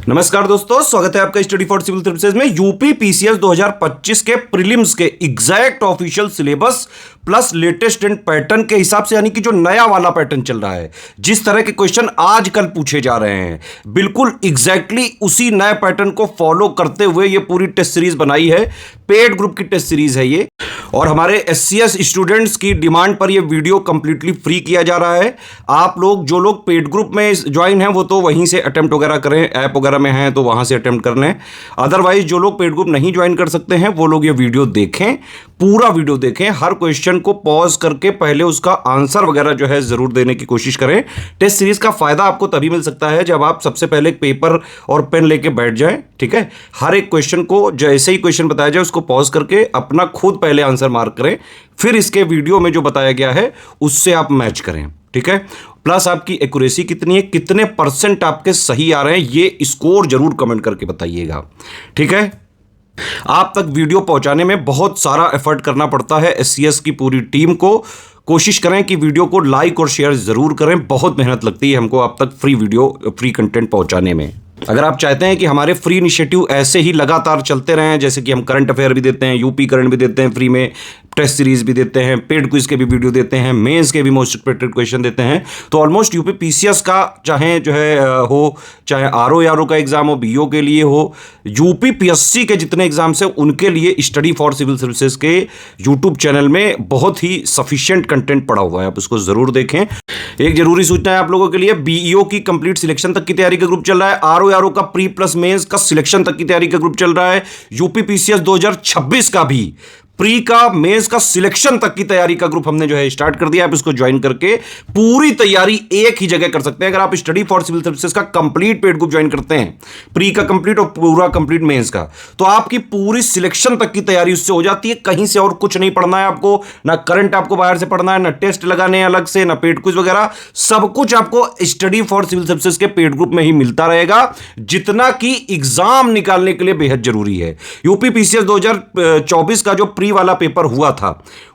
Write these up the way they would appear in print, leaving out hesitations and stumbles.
नमस्कार दोस्तों, स्वागत है आपका स्टडी फॉर सिविल सर्विसेज में। यूपी पीसीएस 2025 के प्रीलिम्स के exact official syllabus plus latest and pattern के हिसाब से, यानी कि जो नया वाला पैटर्न चल रहा है, जिस तरह के क्वेश्चन आजकल पूछे जा रहे हैं, बिल्कुल एग्जैक्टली उसी नए पैटर्न को फॉलो करते हुए ये पूरी टेस्ट सीरीज बनाई है। पेड ग्रुप की टेस्ट सीरीज है ये, और हमारे एससीएस स्टूडेंट्स की डिमांड पर ये वीडियो कंप्लीटली फ्री किया जा रहा है। आप लोग जो लोग पेड ग्रुप में ज्वाइन हैं वो तो वहीं से अटेम्प्ट वगैरह करें, ऐप वगैरह में हैं तो वहां से अटेम्प्ट कर लें। अदरवाइज जो लोग पेड ग्रुप नहीं ज्वाइन कर सकते हैं वो लोग ये वीडियो देखें, पूरा वीडियो देखें, हर क्वेश्चन को पॉज करके पहले उसका आंसर वगैरह जो है जरूर देने की कोशिश करें। टेस्ट सीरीज का फायदा आपको तभी मिल सकता है जब आप सबसे पहले एक पेपर और पेन लेके बैठ जाएं, ठीक है। हर एक क्वेश्चन को जैसे ही क्वेश्चन बताया जाए उसको पॉज करके अपना खुद पहले आंसर मार्क करें, फिर इसके वीडियो में जो बताया गया है उससे आप मैच करें, ठीक है। प्लस आपकी एक्यूरेसी कितनी है, कितने परसेंट आपके सही आ रहे हैं, ये स्कोर जरूर कमेंट करके बताइएगा, ठीक है। आप तक वीडियो पहुंचाने में बहुत सारा एफर्ट करना पड़ता है एससीएस की पूरी टीम को। कोशिश करें कि वीडियो को लाइक और शेयर जरूर करें, बहुत मेहनत लगती है हमको आप तक फ्री वीडियो, फ्री कंटेंट पहुंचाने में। अगर आप चाहते हैं कि हमारे फ्री इनिशिएटिव ऐसे ही लगातार चलते रहें, जैसे कि हम करंट अफेयर भी देते हैं, यूपी करंट भी देते हैं फ्री में, टेस्ट सीरीज भी देते हैं, पेड क्विज के भी वीडियो देते हैं, मेंस के भी मोस्ट एक्सपेक्टेड क्वेश्चन देते हैं, तो ऑलमोस्ट यूपी पीसीएस का चाहे जो है हो, चाहे आरओ का एग्जाम हो, बीओ के लिए हो, यूपी पीएससी के जितने एग्जाम्स हैं उनके लिए स्टडी फॉर सिविल सर्विसेज के यूट्यूब चैनल में बहुत ही सफिशिएंट कंटेंट पड़ा हुआ है, आप उसको जरूर देखें। एक जरूरी सूचना है आप लोगों के लिए, बीईओ की कंप्लीट सिलेक्शन तक की तैयारी का ग्रुप चल रहा है, आरओ का प्री प्लस मेंस का सिलेक्शन तक की तैयारी का ग्रुप चल रहा है, यूपी पीसीएस 2026 का भी प्री का मेंस का सिलेक्शन तक की तैयारी का ग्रुप हमने जो है स्टार्ट कर दिया। आप इसको ज्वाइन करके पूरी तैयारी एक ही जगह कर सकते हैं। अगर आप स्टडी फॉर सिविल सर्विसेज का कंप्लीट पेड ग्रुप ज्वाइन करते हैं, प्री का कंप्लीट और पूरा कंप्लीट मेंस का, तो आपकी पूरी सिलेक्शन तक की तैयारी उससे हो जाती है। कहीं से और कुछ नहीं पढ़ना है आपको, ना करंट आपको बाहर से पढ़ना है, ना टेस्ट लगाने हैं अलग से, ना पेड क्विज वगैरह, सब कुछ आपको स्टडी फॉर सिविल सर्विसेज के पेड ग्रुप में ही मिलता रहेगा, जितना कि एग्जाम निकालने के लिए बेहद जरूरी है। यूपी पीसीएस 2024 का जो प्री वाला पेपर हुआ था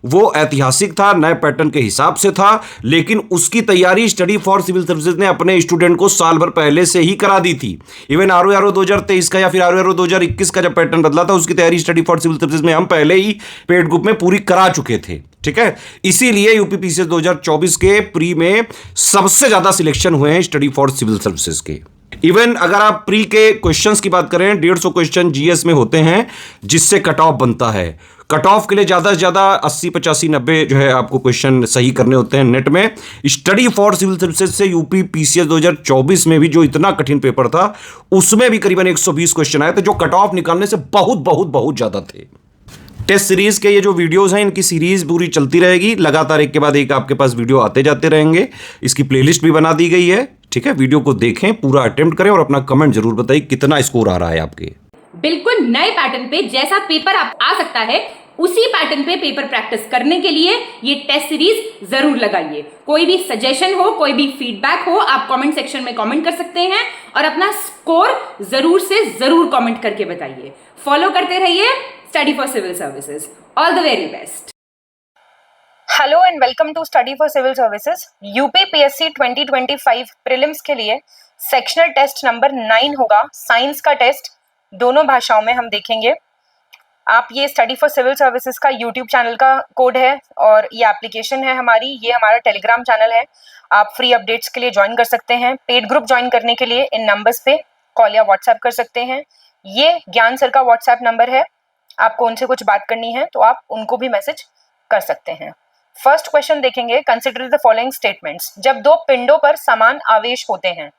वो ऐतिहासिक था, नए पैटर्न के हिसाब से था, लेकिन उसकी तैयारी स्टडी फॉर सिविल सर्विसेज ने अपने स्टूडेंट को साल भर पहले से ही करा दी थी। इवन आरओ 2023 का या फिर आरओ 2021 का जब पैटर्न बदला था उसकी तैयारी स्टडी फॉर सिविल सर्विसेज में हम पहले ही पेड ग्रुप में पूरी करा चुके थे, ठीक है। इसीलिए यूपी पीसीएस 2024 के प्री में सबसे ज्यादा सिलेक्शन हुए हैं स्टडी फॉर सिविल सर्विसेज के। इवन अगर आप प्री के क्वेश्चंस की बात करें, 150 क्वेश्चन जीएस में होते हैं जिससे कट ऑफ बनता है। कट ऑफ के लिए ज्यादा से ज्यादा 80, 85, 90 जो है आपको क्वेश्चन सही करने होते हैं नेट में। स्टडी फॉर सिविल सर्विसेज से यूपी पीसीएस 2024 में भी जो इतना कठिन पेपर था उसमें भी करीबन 120 क्वेश्चन आए थे, जो कट ऑफ निकालने से बहुत बहुत बहुत ज्यादा थे। टेस्ट सीरीज के ये जो वीडियोस हैं, इनकी सीरीज पूरी चलती रहेगी, लगातार एक के बाद एक आपके पास वीडियो आते जाते रहेंगे। इसकी प्लेलिस्ट भी बना दी गई है, ठीक है। वीडियो को देखें, पूरा अटेम्प्ट करें और अपना कमेंट जरूर बताइए कितना स्कोर आ रहा है आपके। बिल्कुल नए पैटर्न पे जैसा पेपर आप आ सकता है उसी पैटर्न पे पेपर प्रैक्टिस करने के लिए ये टेस्ट सीरीज जरूर लगाइए। कोई भी सजेशन हो, कोई भी फीडबैक हो, आप कमेंट सेक्शन में कमेंट कर सकते हैं और अपना स्कोर जरूर से जरूर कमेंट करके बताइए। फॉलो करते रहिए study for civil services. All the very best. Hello and welcome to study for civil services. UP PSC 2025 prelims के लिए सेक्शनल टेस्ट नंबर 9 होगा। साइंस का टेस्ट दोनों भाषाओं में हम देखेंगे। आप ये स्टडी फॉर सिविल सर्विसेज का यूट्यूब चैनल का कोड है और ये एप्लीकेशन है हमारी, ये हमारा टेलीग्राम चैनल है। आप फ्री अपडेट्स के लिए ज्वाइन कर सकते हैं। पेड ग्रुप ज्वाइन करने के लिए इन नंबर्स पे कॉल या व्हाट्सएप कर सकते हैं। ये ज्ञान सर का व्हाट्सएप नंबर है, आपको उनसे कुछ बात करनी है तो आप उनको भी मैसेज कर सकते हैं। फर्स्ट क्वेश्चन देखेंगे, कंसिडर द फॉलोइंग स्टेटमेंट्स। जब दो पिंडों पर समान आवेश होते हैं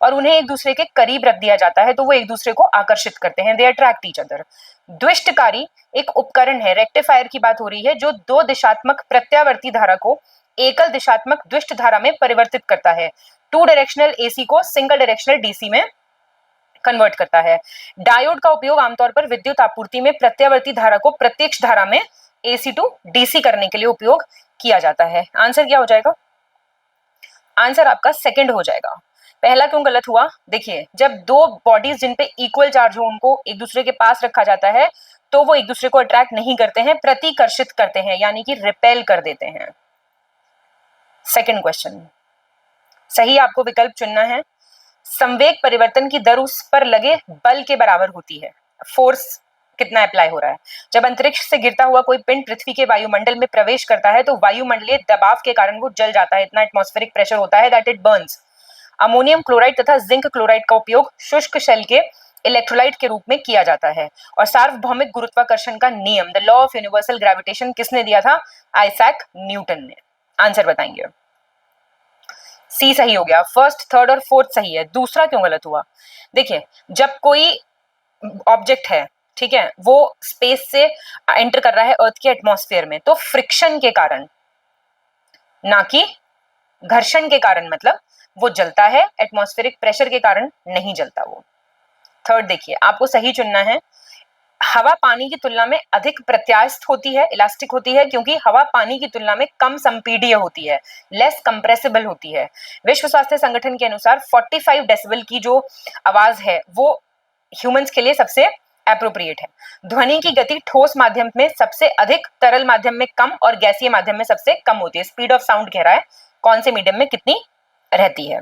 और उन्हें एक दूसरे के करीब रख दिया जाता है तो वो एक दूसरे को आकर्षित करते हैं, दे अट्रैक्ट ईच अदर। द्विष्टकारी एक उपकरण है, रेक्टिफायर की बात हो रही है, जो दो दिशात्मक प्रत्यावर्ती धारा को एकल दिशात्मक द्विष्ट धारा में परिवर्तित करता है। टू डायरेक्शनल एसी को सिंगल डायरेक्शनल डीसी में कन्वर्ट करता है। डायोड का उपयोग आमतौर पर विद्युत आपूर्ति में प्रत्यावर्ती धारा को प्रत्यक्ष धारा में एसी टू डीसी करने के लिए उपयोग किया जाता है। आंसर क्या हो जाएगा? आंसर आपका सेकंड हो जाएगा। पहला क्यों गलत हुआ? देखिए, जब दो बॉडीज जिन पे इक्वल चार्ज हो उनको एक दूसरे के पास रखा जाता है तो वो एक दूसरे को अट्रैक्ट नहीं करते हैं, प्रतिकर्षित करते हैं, यानी कि रिपेल कर देते हैं। सेकंड क्वेश्चन सही आपको विकल्प चुनना है। संवेग परिवर्तन की दर उस पर लगे बल के बराबर होती है। फोर्स कितना अप्लाई हो रहा है। जब अंतरिक्ष से गिरता हुआ कोई पिंड पृथ्वी के वायुमंडल में प्रवेश करता है तो वायुमंडलीय दबाव के कारण वो जल जाता है, इतना एटमॉस्फेरिक प्रेशर होता है that it Burns. Ammonium chloride तथा जिंक क्लोराइड का उपयोग शुष्क शेल के इलेक्ट्रोलाइट के रूप में किया जाता है। और सार्वभौमिक गुरुत्वाकर्षण का नियम, the law of universal gravitation, किसने दिया था? आइजैक न्यूटन ने। आंसर बताएंगे। सी सही हो गया। फर्स्ट, थर्ड और फोर्थ सही है, दूसरा क्यों गलत हुआ? देखिए, जब कोई ऑब्जेक्ट है, ठीक है, वो स्पेस से एंटर कर रहा है अर्थ के एटमॉस्फेयर में, तो फ्रिक्शन के कारण, ना कि घर्षण के कारण, मतलब वो जलता है, एटमॉस्फेरिक प्रेशर के कारण नहीं जलता वो। थर्ड देखिए, आपको सही चुनना है। हवा पानी की तुलना में अधिक प्रत्यास्थ होती है, इलास्टिक होती है, क्योंकि हवा पानी की तुलना में कम संपीडीय होती है, लेस कंप्रेसिबल होती है। विश्व स्वास्थ्य संगठन के अनुसार 45 डेसिबल की जो आवाज है वो ह्यूमंस के लिए सबसे एप्रोप्रिएट है। ध्वनि की गति ठोस माध्यम में सबसे अधिक, तरल माध्यम में कम और गैसीय माध्यम में सबसे कम होती है। स्पीड ऑफ साउंड कह रहा है कौन से मीडियम में कितनी रहती है।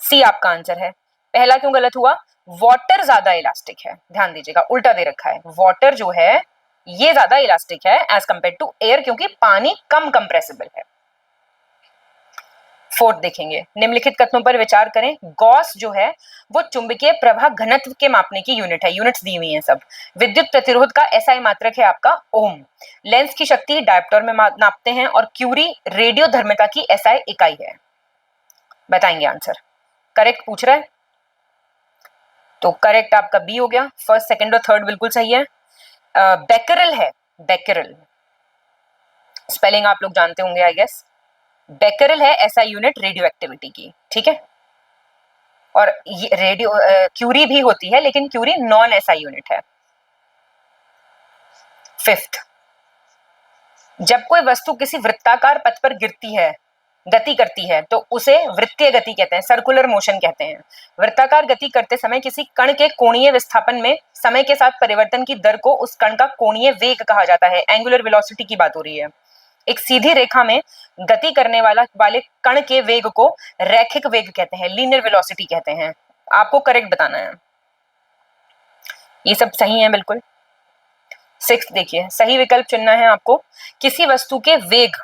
सी आपका आंसर है। पहला क्यों गलत हुआ? वाटर ज्यादा इलास्टिक है, ध्यान दीजिएगा, उल्टा दे रखा है। वाटर जो है ये ज्यादा इलास्टिक है एज कंपेयर टू एयर, क्योंकि पानी कम कंप्रेसिबल है। फोर्थ देखेंगे, निम्नलिखित कथनों पर विचार करें। गॉस जो है वो चुंबकीय प्रवाह घनत्व के मापने की यूनिट है, यूनिट्स दी हुई हैं सब। विद्युत प्रतिरोध का एसआई मात्रक है आपका ओम। लेंस की शक्ति डायोप्टर में नापते हैं और क्यूरी रेडियो धर्मिता की एसआई इकाई है। बताएंगे आंसर। करेक्ट पूछ रहा है, तो करेक्ट आपका बी हो गया। फर्स्ट, सेकंड और थर्ड बिल्कुल सही है। बेकरल है, बेकरल स्पेलिंग आप लोग जानते होंगे आई गेस। बेकरल है एसआई यूनिट रेडियो एक्टिविटी की, ठीक है। और ये रेडियो क्यूरी भी होती है, लेकिन क्यूरी नॉन एसआई यूनिट है। फिफ्थ, जब कोई वस्तु किसी वृत्ताकार पथ पर गिरती है, गति करती है, तो उसे वृत्तीय गति कहते हैं, सर्कुलर मोशन कहते हैं। वृत्ताकार गति करते समय किसी कण के कोणीय विस्थापन में समय के साथ परिवर्तन की दर को उस कण का कोणीय वेग कहा जाता है। एंगुलर वेलोसिटी की बात हो रही है। एक सीधी रेखा में गति करने वाले कण के वेग को रैखिक वेग कहते हैं, लीनियर वेलोसिटी कहते हैं। आपको करेक्ट बताना है। ये सब सही है बिल्कुल। सिक्स देखिए, सही विकल्प चुनना है आपको। किसी वस्तु के वेग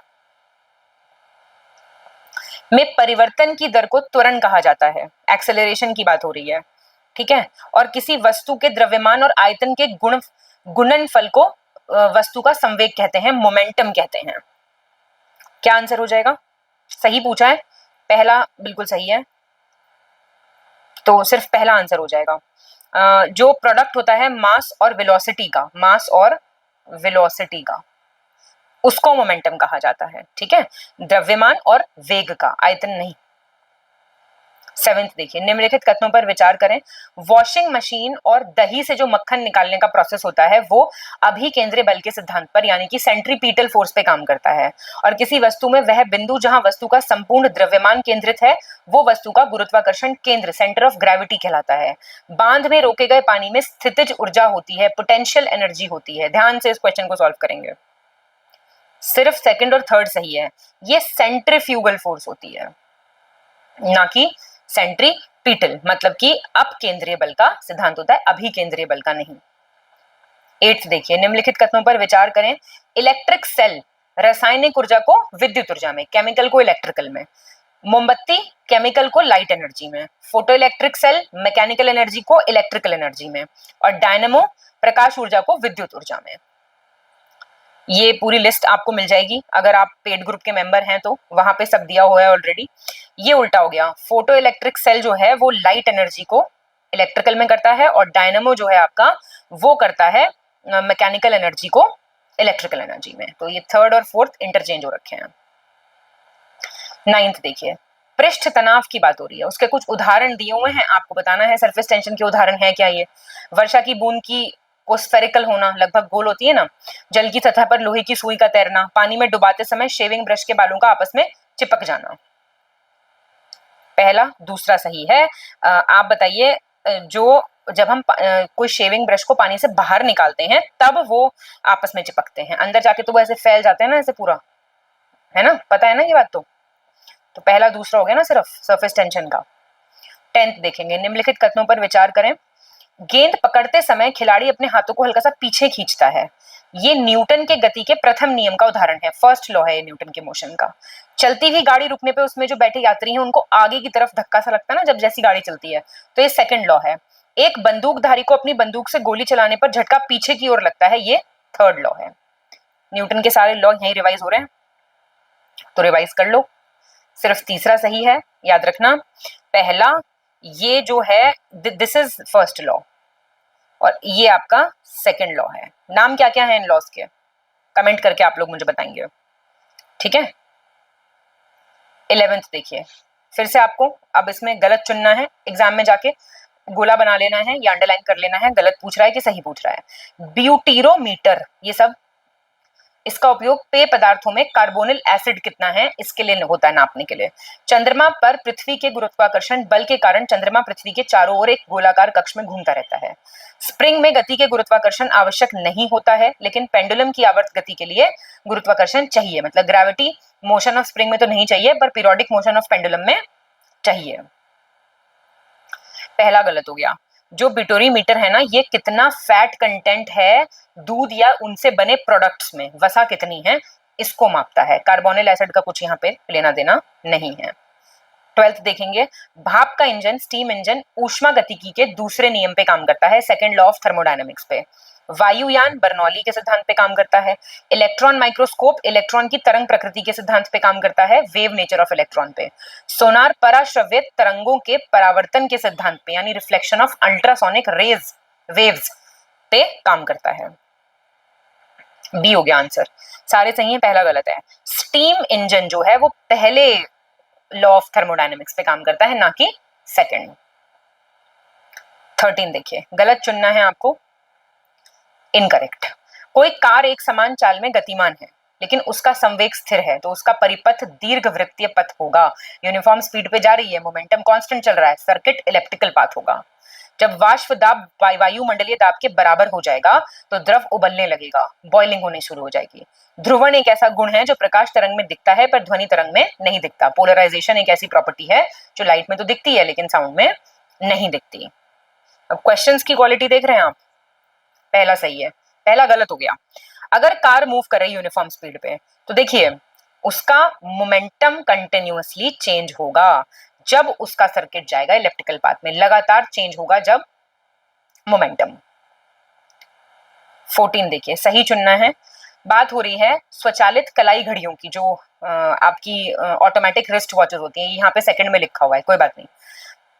में परिवर्तन की दर को त्वरण कहा जाता है, एक्सेलरेशन की बात हो रही है, ठीक है। और किसी वस्तु के द्रव्यमान और आयतन के गुणनफल को वस्तु का संवेग कहते हैं, मोमेंटम कहते हैं। क्या आंसर हो जाएगा? सही पूछा है, पहला बिल्कुल सही है, तो सिर्फ पहला आंसर हो जाएगा। जो प्रोडक्ट होता है मास और वेलोसिटी का, मास और वेलोसिटी का, उसको मोमेंटम कहा जाता है, ठीक है, द्रव्यमान और वेग का, आयतन नहीं। सेवेंथ देखिए, निम्नलिखित कथनों पर विचार करें। वॉशिंग मशीन और दही से जो मक्खन निकालने का प्रोसेस होता है वो अभिकेंद्रीय बल के सिद्धांत पर, यानी कि सेंट्रीपीटल फोर्स पे काम करता है। और किसी वस्तु में वह बिंदु जहां वस्तु का संपूर्ण द्रव्यमान केंद्रित है वो वस्तु का गुरुत्वाकर्षण केंद्र, सेंटर ऑफ ग्रेविटी कहलाता है। बांध में रोके गए पानी में स्थितिज ऊर्जा होती है, पोटेंशियल एनर्जी होती है। ध्यान से इस क्वेश्चन को सॉल्व करेंगे। सिर्फ सेकंड और थर्ड सही है। ये सेंट्रीफ्यूगल फोर्स होती है, ना कि सेंट्रीपीटल, मतलब कि अपकेंद्रीय बल का सिद्धांत होता है, अभिकेंद्रीय बल का नहीं। एट्थ देखिए, निम्नलिखित कथनों पर विचार करें। इलेक्ट्रिक सेल रासायनिक ऊर्जा को विद्युत ऊर्जा में, केमिकल को इलेक्ट्रिकल में, मोमबत्ती केमिकल को लाइट एनर्जी में, photo electric cell mechanical energy को इलेक्ट्रिकल एनर्जी में, और डायनेमो प्रकाश ऊर्जा को विद्युत ऊर्जा में। ये पूरी लिस्ट आपको मिल जाएगी अगर आप पेड ग्रुप के मेंबर हैं, तो वहां पे सब दिया हुआ है ऑलरेडी। ये उल्टा हो गया, फोटो इलेक्ट्रिक सेल जो है वो लाइट एनर्जी को इलेक्ट्रिकल में करता है, और डायनेमो जो है आपका वो करता है मैकेनिकल एनर्जी को इलेक्ट्रिकल एनर्जी में। तो ये थर्ड और फोर्थ इंटरचेंज हो रखे हैं। नाइन्थ देखिए, पृष्ठ तनाव की बात हो रही है, उसके कुछ उदाहरण दिए हुए हैं, आपको बताना है सरफेस टेंशन के उदाहरण है क्या ये। वर्षा की बूंद की को स्फेरिकल होना, लगभग गोल होती है ना, जल की सतह पर लोहे की सुई का तैरना, पानी में डुबाते समय शेविंग ब्रश के बालों का आपस में चिपक जाना। पहला दूसरा सही है। आप बताइए, जो जब हम कोई शेविंग ब्रश को पानी से बाहर निकालते हैं तब वो आपस में चिपकते हैं, अंदर जाके तो वो ऐसे फैल जाते हैं ना, ऐसे पूरा, है ना, पता है ना ये बात। तो पहला दूसरा हो गया ना सिर्फ सरफेस टेंशन का। 10th देखेंगे, निम्नलिखित कथनों पर विचार करें। गेंद पकड़ते समय खिलाड़ी अपने हाथों को हल्का सा पीछे खींचता है। ये न्यूटन के गति के प्रथम नियम का उदाहरण है, फर्स्ट लॉ है ये न्यूटन के मोशन का। चलती हुई गाड़ी रुकने पे उसमें जो बैठे यात्री हैं उनको आगे की तरफ धक्का सा लगता है ना जब जैसी गाड़ी चलती है, तो ये सेकंड लॉ है। एक बंदूकधारी को अपनी बंदूक से गोली चलाने पर झटका पीछे की ओर लगता है, ये थर्ड लॉ है। न्यूटन के सारे लॉ यहीं रिवाइज हो रहे हैं, तो रिवाइज कर लो। सिर्फ तीसरा सही है, याद रखना। पहला ये जो है दिस इज फर्स्ट लॉ और ये आपका सेकंड लॉ है। नाम क्या क्या है इन लॉस के, कमेंट करके आप लोग मुझे बताएंगे, ठीक है। 11th देखिए, फिर से आपको अब इसमें गलत चुनना है, एग्जाम में जाके गोला बना लेना है या अंडरलाइन कर लेना है, गलत पूछ रहा है कि सही पूछ रहा है। ब्यूटीरोमीटर, ये सब इसका उपयोग पेय पदार्थों में कार्बोनिल एसिड कितना है इसके लिए होता है, नापने के लिए। चंद्रमा पर पृथ्वी के गुरुत्वाकर्षण बल के कारण चंद्रमा पृथ्वी के चारों ओर एक गोलाकार कक्ष में घूमता रहता है। स्प्रिंग में गति के गुरुत्वाकर्षण आवश्यक नहीं होता है, लेकिन पेंडुलम की आवर्त गति के लिए गुरुत्वाकर्षण चाहिए, मतलब ग्रेविटी मोशन ऑफ स्प्रिंग में तो नहीं चाहिए पर पीरियोडिक मोशन ऑफ पेंडुलम में चाहिए। पहला गलत हो गया। जो बिटोरीमीटर है ना, ये कितना फैट कंटेंट है दूध या उनसे बने प्रोडक्ट्स में, वसा कितनी है, इसको मापता है। कार्बोनिल एसिड का कुछ यहाँ पे लेना देना नहीं है। 12th देखेंगे, भाप का इंजन, स्टीम इंजन ऊष्मा गतिकी के दूसरे नियम पे काम करता है, सेकंड लॉ ऑफ थर्मोडायनेमिक्स पे। वायुयान बर्नौली के सिद्धांत पे काम करता है। इलेक्ट्रॉन माइक्रोस्कोप इलेक्ट्रॉन की तरंग प्रकृति के सिद्धांत पे काम करता है, वेव नेचर ऑफ इलेक्ट्रॉन पे। सोनार पराश्रव्य तरंगों के परावर्तन के सिद्धांत पे यानी reflection of ultrasonic rays waves पे काम करता है। बी हो गया आंसर, सारे सही है, पहला गलत है। स्टीम इंजन जो है वो पहले लॉ ऑफ थर्मोडायनेमिक्स पे काम करता है, ना कि सेकंड। 13 देखिए, गलत चुनना है आपको, इनकरेक्ट। कोई कार एक समान चाल में गतिमान है लेकिन उसका संवेग स्थिर है तो उसका परिपथ दीर्घवृत्तीय पथ होगा। यूनिफॉर्म स्पीड पे जा रही है, मोमेंटम कांस्टेंट चल रहा है, सर्किट इलेप्टिकल पाथ होगा। जब वाष्प दाब वायुमंडलीय दाब के बराबर हो जाएगा तो द्रव उबलने लगेगा, बॉइलिंग होने शुरू हो जाएगी। ध्रुवण एक ऐसा गुण है जो प्रकाश तरंग में दिखता है पर ध्वनि तरंग में नहीं दिखता। पोलराइजेशन एक ऐसी प्रॉपर्टी है जो लाइट में तो दिखती है लेकिन साउंड में नहीं दिखती। अब क्वेश्चंस की क्वालिटी देख रहे हैं आप, पहला सही है, पहला गलत हो गया। अगर कार मूव कर रही यूनिफॉर्म स्पीड पे तो देखिए उसका मोमेंटम कंटिन्यूअसली चेंज होगा जब उसका सर्किट जाएगा इलेप्टिकल पाथ में, लगातार चेंज होगा जब मोमेंटम। 14 देखिए, सही चुनना है। बात हो रही है स्वचालित कलाई घड़ियों की, जो आपकी ऑटोमेटिक रिस्ट वॉचेस होती हैं, यहाँ पे सेकंड में लिखा हुआ है, कोई बात नहीं,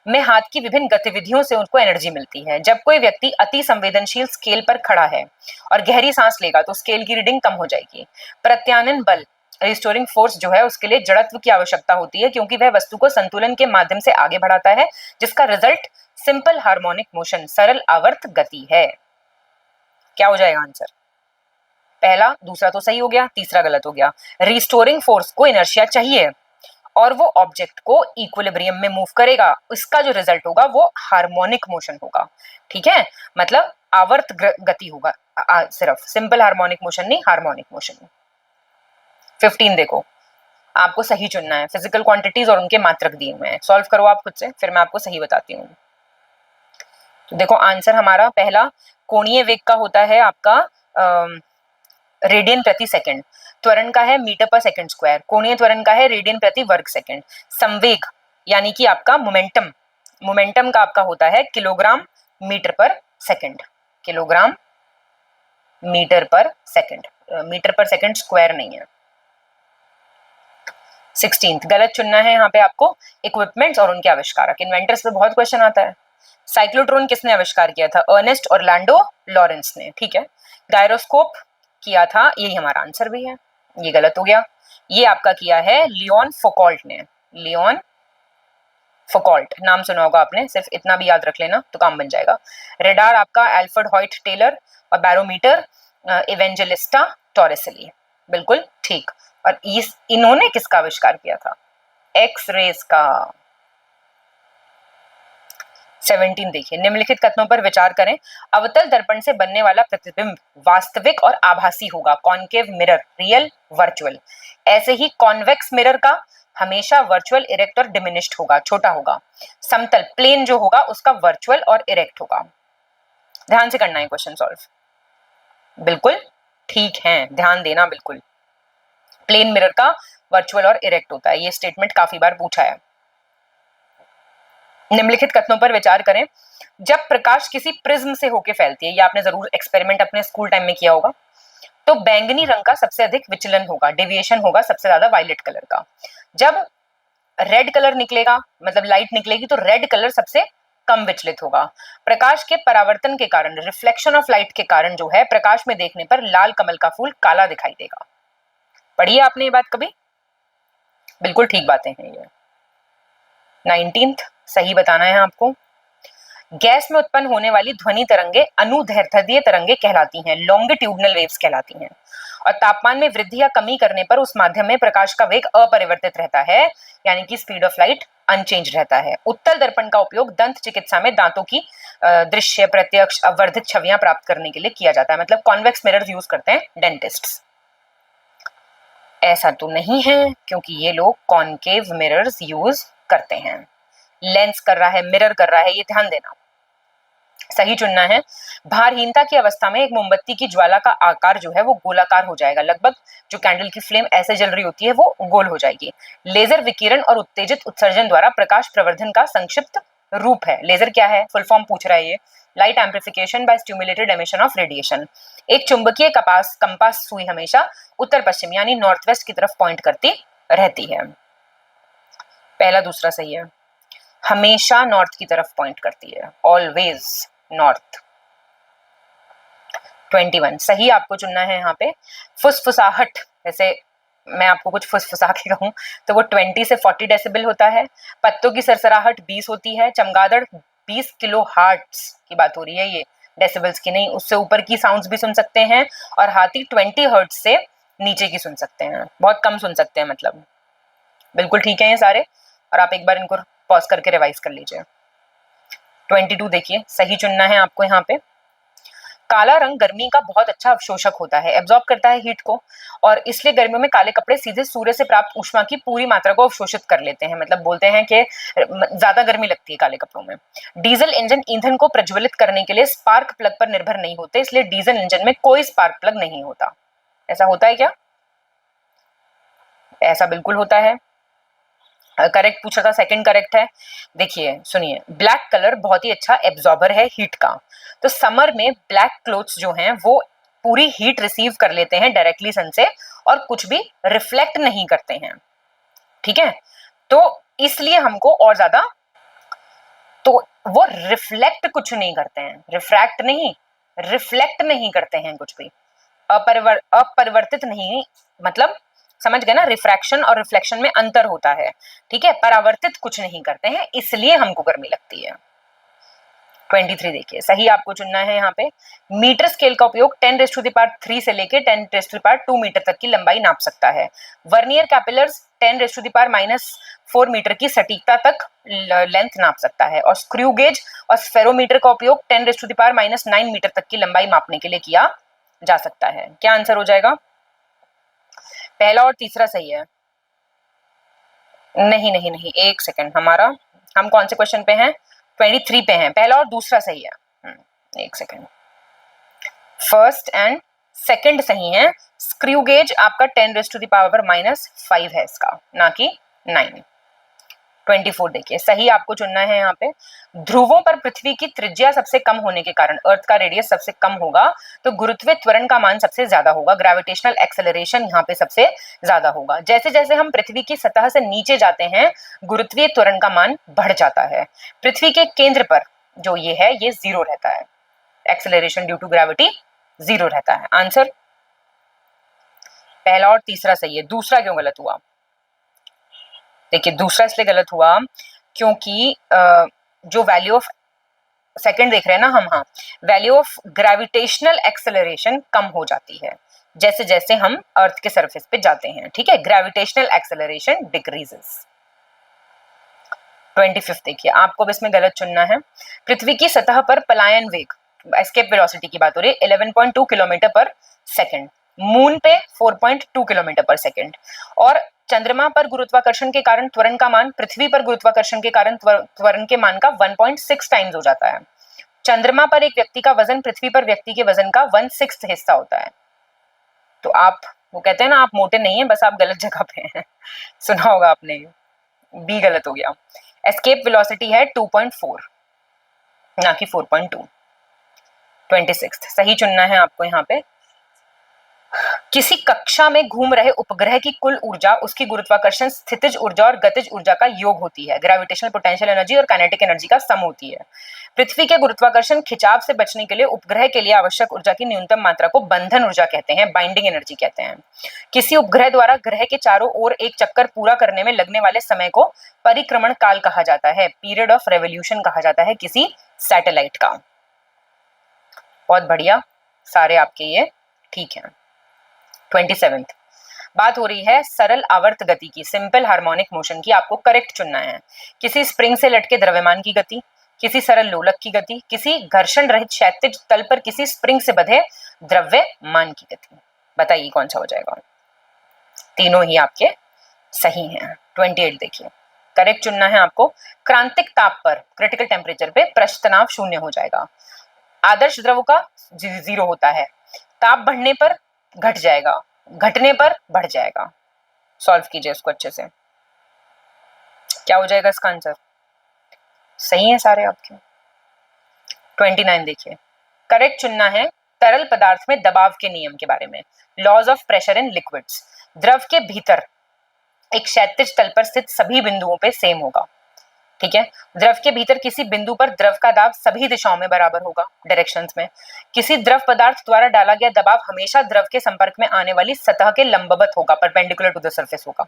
में हाथ की विभिन्न गतिविधियों से उनको एनर्जी मिलती है। जब कोई व्यक्ति अति संवेदनशील स्केल पर खड़ा है और गहरी सांस लेगा तो स्केल की रीडिंग कम हो जाएगी। प्रत्यानयन बल रिस्टोरिंग फोर्स जो है उसके लिए जड़त्व की आवश्यकता होती है क्योंकि वह वस्तु को संतुलन के माध्यम से आगे बढ़ाता है, जिसका रिजल्ट सिंपल हार्मोनिक मोशन, सरल आवर्त गति है। क्या हो जाएगा आंसर? पहला, दूसरा तो सही हो गया, तीसरा गलत हो गया। रिस्टोरिंग फोर्स को इनर्शिया चाहिए और वो ऑब्जेक्ट को इक्विलिब्रियम में मूव करेगा, इसका जो रिजल्ट होगा वो हार्मोनिक मोशन होगा, ठीक है, मतलब आवर्त गति होगा, सिर्फ सिंपल हार्मोनिक मोशन नहीं, हार्मोनिक मोशन। 15 देखो, आपको सही चुनना है। फिजिकल क्वांटिटीज और उनके मात्रक दिए हुए हैं, सॉल्व करो आप खुद से, फिर मैं आपको सही बताती हूँ। तो देखो आंसर हमारा पहला, कोणीय वेग का होता है आपका रेडियन प्रति सेकंड, त्वरण का है मीटर पर सेकंड स्क्वायर, कोणीय त्वरण का है रेडियन प्रति वर्ग सेकंड, संवेग यानी कि आपका मोमेंटम, मोमेंटम का आपका होता है किलोग्राम मीटर पर सेकंड, किलोग्राम मीटर पर सेकंड, मीटर पर सेकंड स्क्वायर नहीं है। 16 गलत चुनना है यहाँ पे आपको, इक्विपमेंट्स और उनके आविष्कारक, इन्वेंटर्स पे बहुत क्वेश्चन आता है। साइक्लोट्रॉन किसने आविष्कार किया था? अर्नेस्ट ऑरलैंडो लॉरेंस ने, ठीक है। गायरोस्कोप किया था, यही हमारा आंसर भी है, ये गलत हो गया। ये आपका किया है लियोन फोकॉल्ट ने, लियोन फोकॉल्ट, नाम सुना होगा आपने, सिर्फ इतना भी याद रख लेना तो काम बन जाएगा। रेडार आपका एल्फ्रेड हॉइट टेलर और बैरोमीटर इवेंजेलिस्टा टॉरेसिली, बिल्कुल ठीक। और इन्होंने किसका आविष्कार किया था? एक्स रेज का। 17 देखिए, निम्नलिखित कथनों पर विचार करें। अवतल दर्पण से बनने वाला प्रतिबिंब वास्तविक और आभासी होगा, कॉनकेव मिरर रियल वर्चुअल। ऐसे ही कॉन्वेक्स मिरर का हमेशा वर्चुअल, इरेक्ट और डिमिनिश्ड होगा, छोटा होगा। समतल प्लेन जो होगा उसका वर्चुअल और इरेक्ट होगा। ध्यान से करना है क्वेश्चन सॉल्व। बिल्कुल ठीक है, ध्यान देना बिल्कुल। प्लेन मिरर का वर्चुअल और इरेक्ट होता है, ये स्टेटमेंट काफी बार पूछा है। निम्नलिखित कथनों पर विचार करें। जब प्रकाश किसी प्रिज्म से होकर फैलती है, ये आपने जरूर एक्सपेरिमेंट अपने स्कूल टाइम में किया होगा, तो बैंगनी रंग का सबसे अधिक विचलन होगा, डेविएशन होगा सबसे ज्यादा वायलेट कलर का। जब रेड कलर निकलेगा, मतलब लाइट निकलेगी, तो रेड कलर सबसे कम विचलित होगा। प्रकाश के परावर्तन के कारण, रिफ्लेक्शन ऑफ लाइट के कारण जो है, प्रकाश में देखने पर लाल कमल का फूल काला दिखाई देगा। पढ़ी है आपने ये बात कभी? बिल्कुल ठीक बातें हैं ये। 19th सही बताना है आपको। गैस में उत्पन्न होने वाली ध्वनि तरंगे अनुदैर्ध्य तरंगे कहलाती हैं, लॉन्गिट्यूडनल वेव्स कहलाती हैं। और तापमान में वृद्धि या कमी करने पर उस माध्यम में प्रकाश का वेग अपरिवर्तित रहता है, यानी कि स्पीड ऑफ लाइट अनचेंज रहता है। उत्तल दर्पण का उपयोग दंत चिकित्सा में दांतों की दृश्य, प्रत्यक्ष, अवर्धित छवियां प्राप्त करने के लिए किया जाता है। मतलब कॉन्वेक्स मिरर्स यूज करते हैं डेंटिस्ट्स। ऐसा तो नहीं है, क्योंकि ये लोग कॉनकेव मिरर्स यूज करते हैं। लेंस कर रहा है, मिरर कर रहा है, ये ध्यान देना। सही चुनना है। भारहीनता की अवस्था में एक मोमबत्ती की ज्वाला का आकार जो है वो गोलाकार हो जाएगा, लगभग जो कैंडल की फ्लेम ऐसे जल रही होती है वो गोल हो जाएगी। लेजर विकिरण और उत्तेजित उत्सर्जन द्वारा प्रकाश प्रवर्धन का संक्षिप्त रूप है। लेजर क्या है, फुल फॉर्म पूछ रहा है ये। Light amplification by stimulated emission of radiation. एक चुंबकीय कंपास सुई हमेशा उत्तर पश्चिम यानी नॉर्थ वेस्ट की तरफ पॉइंट करती रहती है। पहला दूसरा सही है, हमेशा नॉर्थ की तरफ पॉइंट करती है, ऑलवेज नॉर्थ। 21 सही आपको चुनना है यहाँ पे। फुसफुसाहट, जैसे मैं आपको कुछ फुसफुसा के कहूँ तो वो 20 से 40 डेसिबल होता है। पत्तों की सरसराहट 20 होती है। चमगादड़ 20 किलो हर्ट्ज की बात हो रही है, ये डेसिबल्स की नहीं, उससे ऊपर की साउंड्स भी सुन सकते हैं। और हाथी 20 हर्ट्ज से नीचे की सुन सकते हैं, बहुत कम सुन सकते हैं मतलब। बिल्कुल ठीक है ये सारे, और आप एक बार इनको पॉज करके रिवाइज कर लीजिए। 22 देखिए, सही चुनना है आपको यहाँ पे। काला रंग गर्मी का बहुत अच्छा अवशोषक होता है, एब्जॉर्ब करता है हीट को, और इसलिए गर्मियों में काले कपड़े सीधे सूर्य से प्राप्त ऊष्मा की पूरी मात्रा को अवशोषित कर लेते हैं। मतलब बोलते हैं कि ज्यादा गर्मी लगती है काले कपड़ों में। डीजल इंजन ईंधन को प्रज्वलित करने के लिए स्पार्क प्लग पर निर्भर नहीं होते, इसलिए डीजल इंजन में कोई स्पार्क प्लग नहीं होता। ऐसा होता है क्या? ऐसा बिल्कुल होता है। करेक्ट पूछा था, सेकंड करेक्ट है। देखिए सुनिए, ब्लैक कलर बहुत ही अच्छा एब्जॉर्बर है हीट का। तो समर में ब्लैक क्लोथ्स जो हैं वो पूरी हीट रिसीव कर लेते हैं डायरेक्टली सन से, और कुछ भी रिफ्लेक्ट नहीं करते हैं, ठीक है। तो इसलिए हमको और ज्यादा, तो वो रिफ्लेक्ट कुछ नहीं करते हैं, रिफ्रैक्ट नहीं, रिफ्लेक्ट नहीं करते हैं कुछ भी, अपरिवर्तित नहीं, मतलब समझ गए ना, रिफ्रैक्शन और रिफ्लेक्शन में अंतर होता है, ठीक है। परावर्तित कुछ नहीं करते हैं, इसलिए हमको गर्मी लगती है। 23 देखिए, सही आपको चुनना है यहाँ पे। मीटर स्केल का उपयोग 10⁻³ से लेके 10⁻² मीटर तक की लंबाई नाप सकता है। वर्नियर कैपिलर्स 10⁻⁻4 मीटर की सटीकता तक लेंथ नाप सकता है। और स्क्रू गेज और स्फेरोमीटर का उपयोग 10⁻⁹ मीटर तक की लंबाई मापने के लिए किया जा सकता है। क्या आंसर हो जाएगा? पहला और तीसरा सही है। नहीं नहीं नहीं, एक सेकंड, हम कौन से क्वेश्चन पे हैं? 23 पे हैं। पहला और दूसरा सही है। एक सेकंड, फर्स्ट एंड सेकंड सही है। स्क्रू गेज आपका 10⁻⁻5 है इसका, ना कि 9। 24 देखिए, सही आपको चुनना है यहाँ पे। ध्रुवों पर पृथ्वी की त्रिज्या सबसे कम होने के कारण, अर्थ का रेडियस सबसे कम होगा, तो गुरुत्वीय त्वरण का मान सबसे ज्यादा होगा, ग्रेविटेशनल एक्सेलरेशन यहाँ पे सबसे ज्यादा होगा। जैसे जैसे हम पृथ्वी की सतह से नीचे जाते हैं, गुरुत्वीय त्वरण का मान बढ़ जाता है। पृथ्वी के केंद्र पर जो ये है, ये 0 रहता है, एक्सेलरेशन ड्यू टू ग्रेविटी 0 रहता है। आंसर पहला और तीसरा सही है। दूसरा क्यों गलत हुआ? देखिए, दूसरा इसलिए गलत हुआ क्योंकि जो वैल्यू ऑफ सेकंड देख रहे हैं ना हम, हाँ, वैल्यू ऑफ ग्रेविटेशनल एक्सेलरेशन कम हो जाती है जैसे जैसे हम अर्थ के सरफेस पे जाते हैं, ठीक है। Gravitational acceleration decreases. 25 देखिए, आपको अब इसमें गलत चुनना है। पृथ्वी की सतह पर पलायन वेग, एस्केप वेलोसिटी की बात हो रही है, 11.2 किलोमीटर पर सेकंड। मून पे 4.2 किलोमीटर पर सेकेंड, और चंद्रमा पर गुरुत्वाकर्षण के कारण त्वरण का मान पृथ्वी पर गुरुत्वाकर्षण के कारण त्वरण के मान का 1.6 टाइम्स हो जाता है। चंद्रमा पर एक व्यक्ति का वजन पृथ्वी पर व्यक्ति के वजन का 1/6 हिस्सा होता है। तो आप, वो कहते हैं ना, आप मोटे नहीं हैं, बस आप गलत जगह पे हैं। सुना होगा आपने, बी गलत हो गया। एस्केप वेलोसिटी है 2.4 ना कि 4.2। 26 सही चुनना है आपको यहाँ पे। किसी कक्षा में घूम रहे उपग्रह की कुल ऊर्जा उसकी गुरुत्वाकर्षण, स्थितिज ऊर्जा और गतिज ऊर्जा का योग होती है। ग्रेविटेशनल पोटेंशियल एनर्जी और काइनेटिक एनर्जी का सम होती है। पृथ्वी के गुरुत्वाकर्षण खिंचाव से बचने के लिए उपग्रह के लिए आवश्यक ऊर्जा की न्यूनतम मात्रा को बंधन ऊर्जा कहते हैं, बाइंडिंग एनर्जी कहते हैं। किसी उपग्रह द्वारा ग्रह के चारों ओर एक चक्कर पूरा करने में लगने वाले समय को परिक्रमण काल कहा जाता है, पीरियड ऑफ रेवोल्यूशन कहा जाता है किसी सैटेलाइट का। बहुत बढ़िया, सारे आपके ये ठीक है। 27 बात हो रही है सरल आवर्त गति की, सिंपल हार्मोनिक मोशन की। आपको करेक्ट चुनना है। किसी स्प्रिंग से लटके द्रव्यमान की गति, किसी सरल लोलक की गति, किसी घर्षण रहित क्षैतिज तल पर किसी स्प्रिंग से बंधे द्रव्यमान की गति। बताइए कौन सा हो जाएगा। तीनों ही आपके सही हैं। 28 देखिए, करेक्ट चुनना है आपको। क्रांतिक ताप पर, क्रिटिकल टेम्परेचर पे पृष्ठ तनाव 0 हो जाएगा। आदर्श द्रव का 0 होता है। ताप बढ़ने पर घट जाएगा, घटने पर बढ़ जाएगा। सॉल्व कीजिए इसको अच्छे से, क्या हो जाएगा इसका आंसर। सही है सारे आपके। 29 देखिए, करेक्ट चुनना है तरल पदार्थ में दबाव के नियम के बारे में, laws of pressure in liquids. द्रव के भीतर एक क्षैतिज तल पर स्थित सभी बिंदुओं पे सेम होगा। ठीक है, द्रव के भीतर किसी बिंदु पर द्रव का दाब सभी दिशाओं में बराबर होगा, डायरेक्शंस में। किसी द्रव पदार्थ द्वारा डाला गया दबाव हमेशा द्रव के संपर्क में आने वाली सतह के लंबवत होगा, परपेंडिकुलर टू द सरफेस होगा।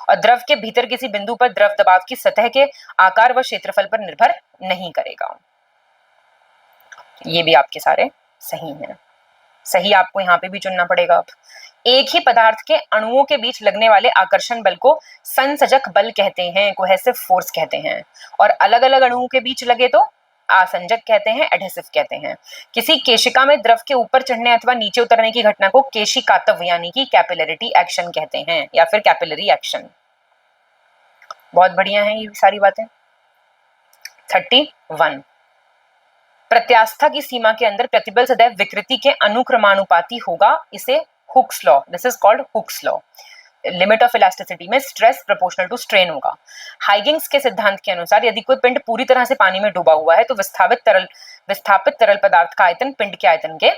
और द्रव के भीतर किसी बिंदु पर द्रव दबाव की सतह के आकार व क्षेत्रफल पर निर्भर नहीं करेगा। ये भी आपके सारे सही हैं। सही आपको यहाँ पे भी चुनना पड़ेगा। अब एक ही पदार्थ के अणुओं के बीच लगने वाले आकर्षण बल को संसजक बल कहते हैं, कोहेसिव फोर्स कहते हैं। और अलग अलग अणुओं के बीच लगे तो आसंजक कहते हैं, एडहेसिव कहते हैं। किसी केशिका में द्रव के ऊपर चढ़ने अथवा नीचे उतरने की घटना को केशिकातव यानी कि कैपिलरिटी एक्शन कहते हैं, या फिर कैपिलरी एक्शन। बहुत बढ़िया है ये सारी बातें। 31 प्रत्यास्था की सीमा के अंदर प्रतिबल सदैव विकृति के अनुक्रमानुपाती होगा, इसे Hooke's law, this is called Hooke's law. Limit of elasticity में स्ट्रेस प्रोपोर्शनल टू स्ट्रेन होगा। हाइगिंस के सिद्धांत के अनुसार यदि कोई पिंड पूरी तरह से पानी में डूबा हुआ है तो विस्थापित तरल पदार्थ का आयतन पिंड के आयतन के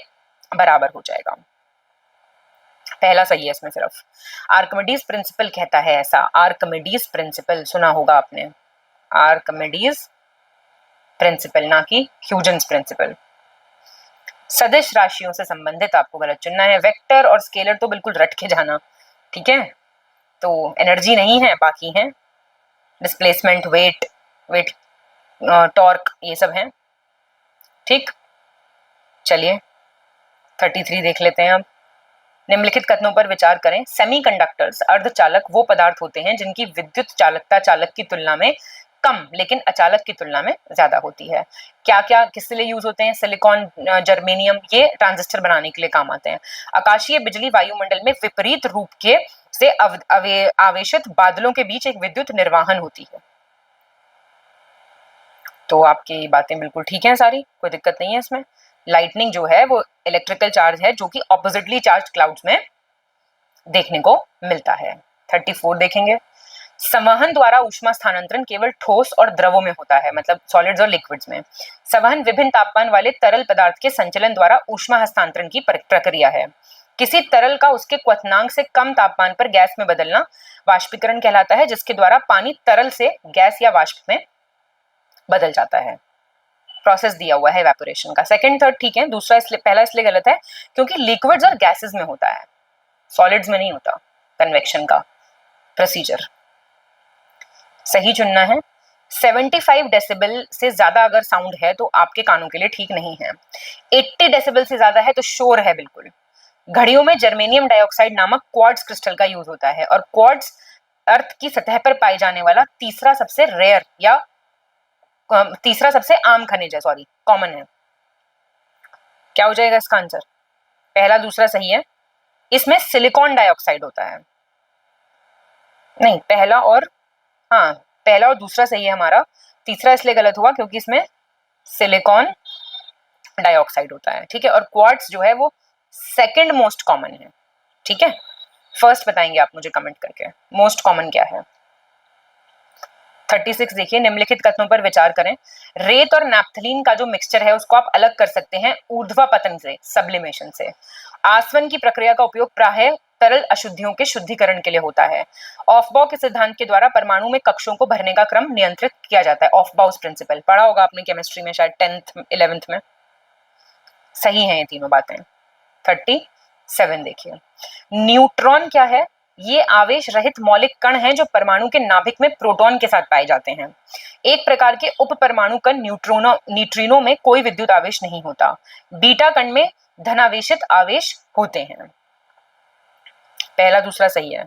बराबर हो जाएगा। पहला सही है इसमें सिर्फ। आर्किमिडीज प्रिंसिपल कहता है ऐसा, आर्किमिडीज प्रिंसिपल सुना होगा आपने, आर्किमिडीज प्रिंसिपल, ना कि ह्यूजेंस प्रिंसिपल। सदिश राशियों से संबंधित आपको गलत चुनना है। वेक्टर और स्केलर तो बिल्कुल रट के जाना, ठीक है। तो एनर्जी नहीं है, बाकी हैं डिस्प्लेसमेंट, वेट, टॉर्क, ये सब हैं। ठीक, चलिए 33 देख लेते हैं अब। निम्नलिखित कथनों पर विचार करें। सेमीकंडक्टर्स, अर्धचालक, वो पदार्थ होते हैं जिनकी विद्युत चालकता चालक की तुलना में कम लेकिन अचालक की तुलना में ज्यादा होती है। क्या क्या किस लिए यूज होते हैं? सिलिकॉन, जर्मेनियम, ये ट्रांजिस्टर बनाने के लिए काम आते हैं। आकाशीय बिजली वायुमंडल में विपरीत रूप के से आवेशित बादलों के बीच एक विद्युत निर्वाहन होती है। तो आपकी बातें बिल्कुल ठीक हैं सारी, कोई दिक्कत नहीं है इसमें। लाइटनिंग जो है वो इलेक्ट्रिकल चार्ज है जो कि ऑपोजिटली चार्ज क्लाउड्स में देखने को मिलता है। 34 देखेंगे। संवहन द्वारा ऊष्मा स्थानांतरण केवल ठोस और द्रवों में होता है, मतलब सॉलिड्स और लिक्विड्स में। संवहन विभिन्न तापमान वाले तरल पदार्थ के संचलन द्वारा ऊष्मा हस्तांतरण की प्रक्रिया है। किसी तरल का उसके क्वथनांक से कम तापमान पर गैस में बदलना वाष्पीकरण कहलाता है, जिसके द्वारा पानी तरल से गैस या वाष्प में बदल जाता है। प्रोसेस दिया हुआ है इवेपोरेशन का। सेकंड थर्ड ठीक है, दूसरा इसलिए, पहला इसलिए गलत है क्योंकि लिक्विड्स और गैसेस में होता है, सॉलिड्स में नहीं होता कन्वेक्शन का प्रोसीजर। सही चुनना है। 75 डेसिबल से ज्यादा अगर साउंड है तो आपके कानों के लिए ठीक नहीं है। 80 डेसिबल से ज्यादा है तो शोर है बिल्कुल। घड़ियों में जर्मेनियम डाइऑक्साइड नामक क्वार्ट्ज क्रिस्टल का यूज होता है, और क्वार्ट्ज अर्थ की सतह पर पाए जाने वाला तीसरा सबसे रेयर या तीसरा सबसे आम खनिज है, सॉरी कॉमन है। क्या हो जाएगा इसका आंसर? पहला दूसरा सही है, इसमें सिलिकॉन डाइऑक्साइड होता है। नहीं, पहला और दूसरा सही है हमारा, तीसरा इसलिए गलत हुआ क्योंकि इसमें सिलिकॉन डाइऑक्साइड होता है। ठीक है, और क्वार्ट्ज जो है वो सेकंड मोस्ट कॉमन है। ठीक है, फर्स्ट बताएंगे आप मुझे कमेंट करके मोस्ट कॉमन क्या है। 36 देखिए, निम्नलिखित कथनों पर विचार करें। रेत और नैप्थलीन का जो मिक्सचर है उसको आप अलग कर सकते हैं ऊर्ध्वापतन से, सब्लिमेशन से। आसवन की प्रक्रिया का उपयोग प्रायः तरल अशुद्धियों के शुद्धिकरण के लिए होता है। ऑफबाउ के सिद्धांत के द्वारा परमाणु में कक्षों को भरने का क्रम नियंत्रित किया जाता है। ऑफबाउस प्रिंसिपल पढ़ा होगा आपने केमिस्ट्री में, शायद 10th 11th में। सही है ये तीनों बातें। 37 देखिए, न्यूट्रॉन क्या है? ये आवेश रहित मौलिक कण हैं जो परमाणु के नाभिक में प्रोटॉन के साथ पाए जाते हैं। एक प्रकार के उप परमाणु कण न्यूट्रिनो में कोई विद्युत आवेश नहीं होता। बीटा कण में धनावेशित आवेश होते हैं। पहला दूसरा सही है।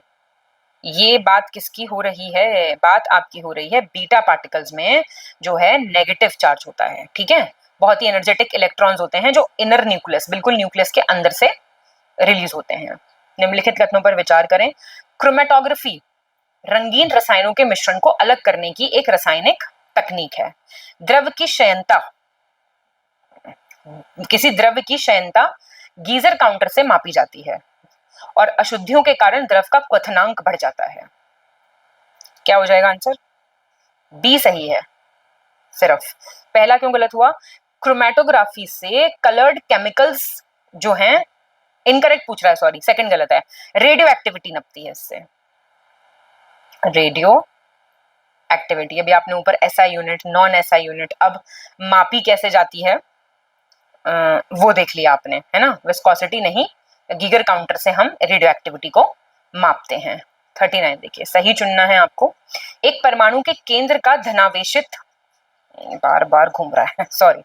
ये बात किसकी हो रही है? बात आपकी हो रही है। बीटा पार्टिकल्स में जो है नेगेटिव चार्ज होता है। ठीक है, बहुत ही एनर्जेटिक इलेक्ट्रॉन्स होते हैं जो इनर न्यूक्लियस, बिल्कुल न्यूक्लियस के अंदर से रिलीज होते हैं। निम्नलिखित कथनों पर विचार करें। क्रोमेटोग्राफी रंगीन रसायनों के मिश्रण को अलग करने की एक रासायनिक तकनीक है। द्रव की क्षयणता, किसी द्रव्य की क्षयणता गीजर काउंटर से मापी जाती है और अशुद्धियों के कारण द्रव का क्वथनांक बढ़ जाता है। क्या हो जाएगा आंसर? बी सही है। सिर्फ पहला क्यों गलत हुआ? क्रोमेटोग्राफी से कलर्ड केमिकल्स जो हैं, इनकरेक्ट पूछ रहा है, सॉरी, सेकंड गलत है। रेडियो एक्टिविटी नपती है इससे, रेडियो एक्टिविटी। अभी आपने ऊपर SI unit, non SI unit, अब मापी कैसे जाती है वो देख लिया आपने, है ना। विस्कोसिटी नहीं, गीगर काउंटर से हम रेडियो एक्टिविटी को मापते हैं। 39 देखिए, सही चुनना है आपको। एक परमाणु के केंद्र का धनावेशित, बार बार घूम रहा है, सॉरी।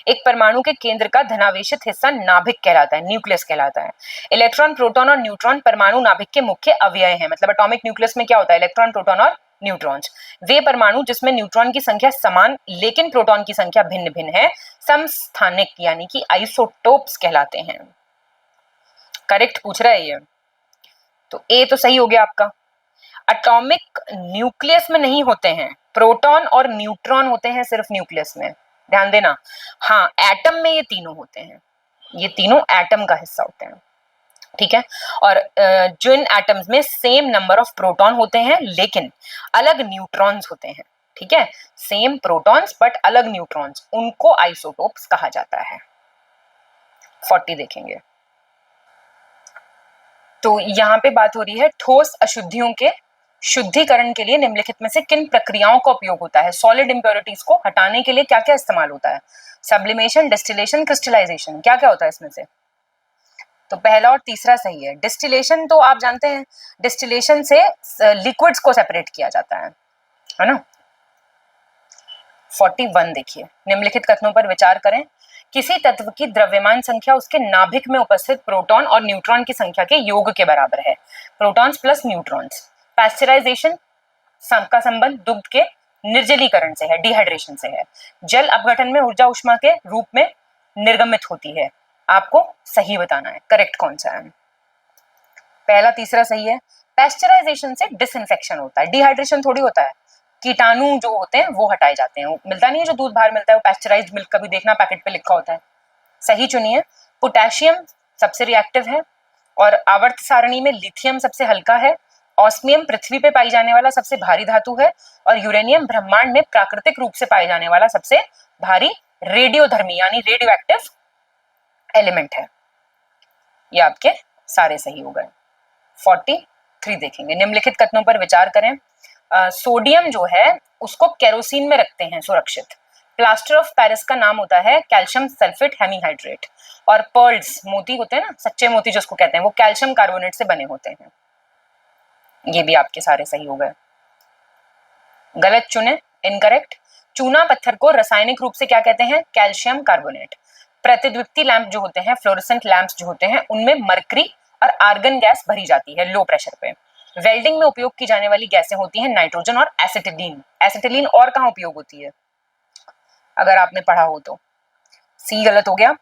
एक परमाणु के केंद्र का धनावेशित हिस्सा नाभिक कहलाता है, न्यूक्लियस कहलाता है। इलेक्ट्रॉन, प्रोटॉन और न्यूट्रॉन परमाणु नाभिक के मुख्य अवयव हैं। मतलब एटॉमिक न्यूक्लियस में क्या होता है? इलेक्ट्रॉन, प्रोटॉन और न्यूट्रॉन्स। वे परमाणु जिसमें न्यूट्रॉन की संख्या समान लेकिन प्रोटॉन की संख्या भिन्न भिन्न है, समस्थानिक यानी कि आइसोटोप्स कहलाते हैं। करेक्ट पूछ रहा है ये, तो ए तो सही हो गया आपका। एटॉमिक न्यूक्लियस में नहीं होते हैं, प्रोटॉन और न्यूट्रॉन होते हैं सिर्फ न्यूक्लियस में, ध्यान देना। हाँ, एटम में ये तीनों होते हैं, ये तीनों एटम का हिस्सा होते हैं। ठीक है, और जो इन एटम्स में सेम नंबर ऑफ प्रोटॉन होते हैं लेकिन अलग न्यूट्रॉन्स होते हैं। ठीक है, सेम प्रोटॉन्स बट अलग न्यूट्रॉन्स, उनको आइसोटोप्स कहा जाता है। 40 देखेंगे, तो यहाँ पे बात हो रही है ठोस अशुद्धियों के शुद्धिकरण के लिए निम्नलिखित में से किन प्रक्रियाओं का उपयोग होता है? सॉलिड इंप्योरिटीज को हटाने के लिए क्या क्या इस्तेमाल होता है? सब्लिमेशन, डिस्टिलेशन, क्रिस्टलाइजेशन, क्या क्या होता है इसमें से? तो पहला और तीसरा सही है। डिस्टिलेशन तो आप जानते हैं, डिस्टिलेशन से लिक्विड्स को सेपरेट किया जाता है ना। 41 देखिए, निम्नलिखित कथनों पर विचार करें। किसी तत्व की द्रव्यमान संख्या उसके नाभिक में उपस्थित प्रोटॉन और न्यूट्रॉन की संख्या के योग के बराबर है। Protons plus neutrons. पैस्चराइजेशन का संबंध दुग्ध के निर्जलीकरण से है, डिहाइड्रेशन से है। जल अपघटन में ऊर्जा उष्मा के रूप में निर्गमित होती है। आपको सही बताना है, करेक्ट कौन सा है। पहला तीसरा सही है। पैस्चराइजेशन से डिसइंफेक्शन होता है, डिहाइड्रेशन थोड़ी होता है। कीटाणु जो होते हैं वो हटाए जाते हैं। मिलता नहीं है जो दूध बाहर मिलता है, वो पैस्चराइज्ड मिल्क, कभी देखना पैकेट पे लिखा होता है। सही चुनिए। पोटेशियम सबसे रिएक्टिव है और आवर्त सारणी में लिथियम सबसे हल्का है। ऑस्मियम पृथ्वी पे पाई जाने वाला सबसे भारी धातु है और यूरेनियम ब्रह्मांड में प्राकृतिक रूप से पाए जाने वाला सबसे भारी रेडियोधर्मी यानी रेडियो एक्टिव एलिमेंट है। ये आपके सारे सही हो गए। 43 देखेंगे, निम्नलिखित कथनों पर विचार करें। सोडियम जो है उसको केरोसिन में रखते हैं सुरक्षित। प्लास्टर ऑफ पेरिस का नाम होता है कैल्शियम सल्फेट हेमीहाइड्रेट। और पर्ल्स, मोती होते हैं ना, सच्चे मोती जिसको कहते हैं, वो कैल्शियम कार्बोनेट से बने होते हैं। ये भी आपके सारे सही हो गए। गलत चुने, इनकरेक्ट। चूना पत्थर को रासायनिक रूप से क्या कहते हैं? Calcium carbonate. प्रतिद्युक्ति लैंप जो होते हैं, फ्लोरेसेंट लैंप्स जो होते हैं, उनमें मरकरी और आर्गन गैस भरी जाती है लो प्रेशर पे। वेल्डिंग में उपयोग की जाने वाली गैसें होती हैं नाइट्रोजन और एसिटिलीन। एसिटिलीन और कहाँ उपयोग होती है अगर आपने पढ़ा हो तो? सी गलत हो गया।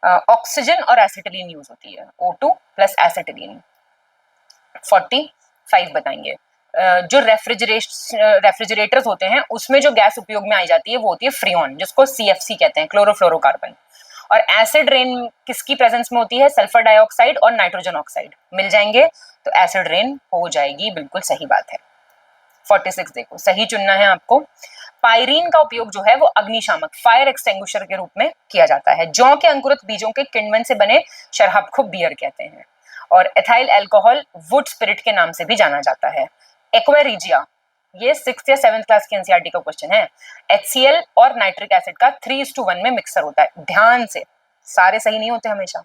ऑक्सीजन और एसिटिलीन यूज होती है, O2 प्लस एसिटिलीन। 45 बताएंगे। जो रेफ्रिजरेटर्स होते हैं उसमें जो गैस उपयोग में आई जाती है वो होती है फ्रीऑन, जिसको CFC कहते हैं, क्लोरोफ्लोरोकार्बन। और एसिड रेन किसकी प्रेजेंस में होती है? सल्फर डाइऑक्साइड और नाइट्रोजन ऑक्साइड मिल जाएंगे तो एसिड रेन हो जाएगी, बिल्कुल सही बात है। 46 देखो, सही चुनना है आपको। पायरीन का उपयोग जो है वो अग्निशामक, फायर एक्सटिंग्विशर के रूप में किया जाता है। जौ के अंकुरित बीजों के किण्वन से बने शराब को बियर कहते हैं। और एथाइल अल्कोहल वुड स्पिरिट के नाम से भी जाना जाता है। एक्वा रिजिया, ये 6th या 7th क्लास की एनसीईआरटी का क्वेश्चन है। HCl और नाइट्रिक एसिड का 3:1 में मिक्सर होता है। ध्यान से, सारे सही नहीं होते हमेशा,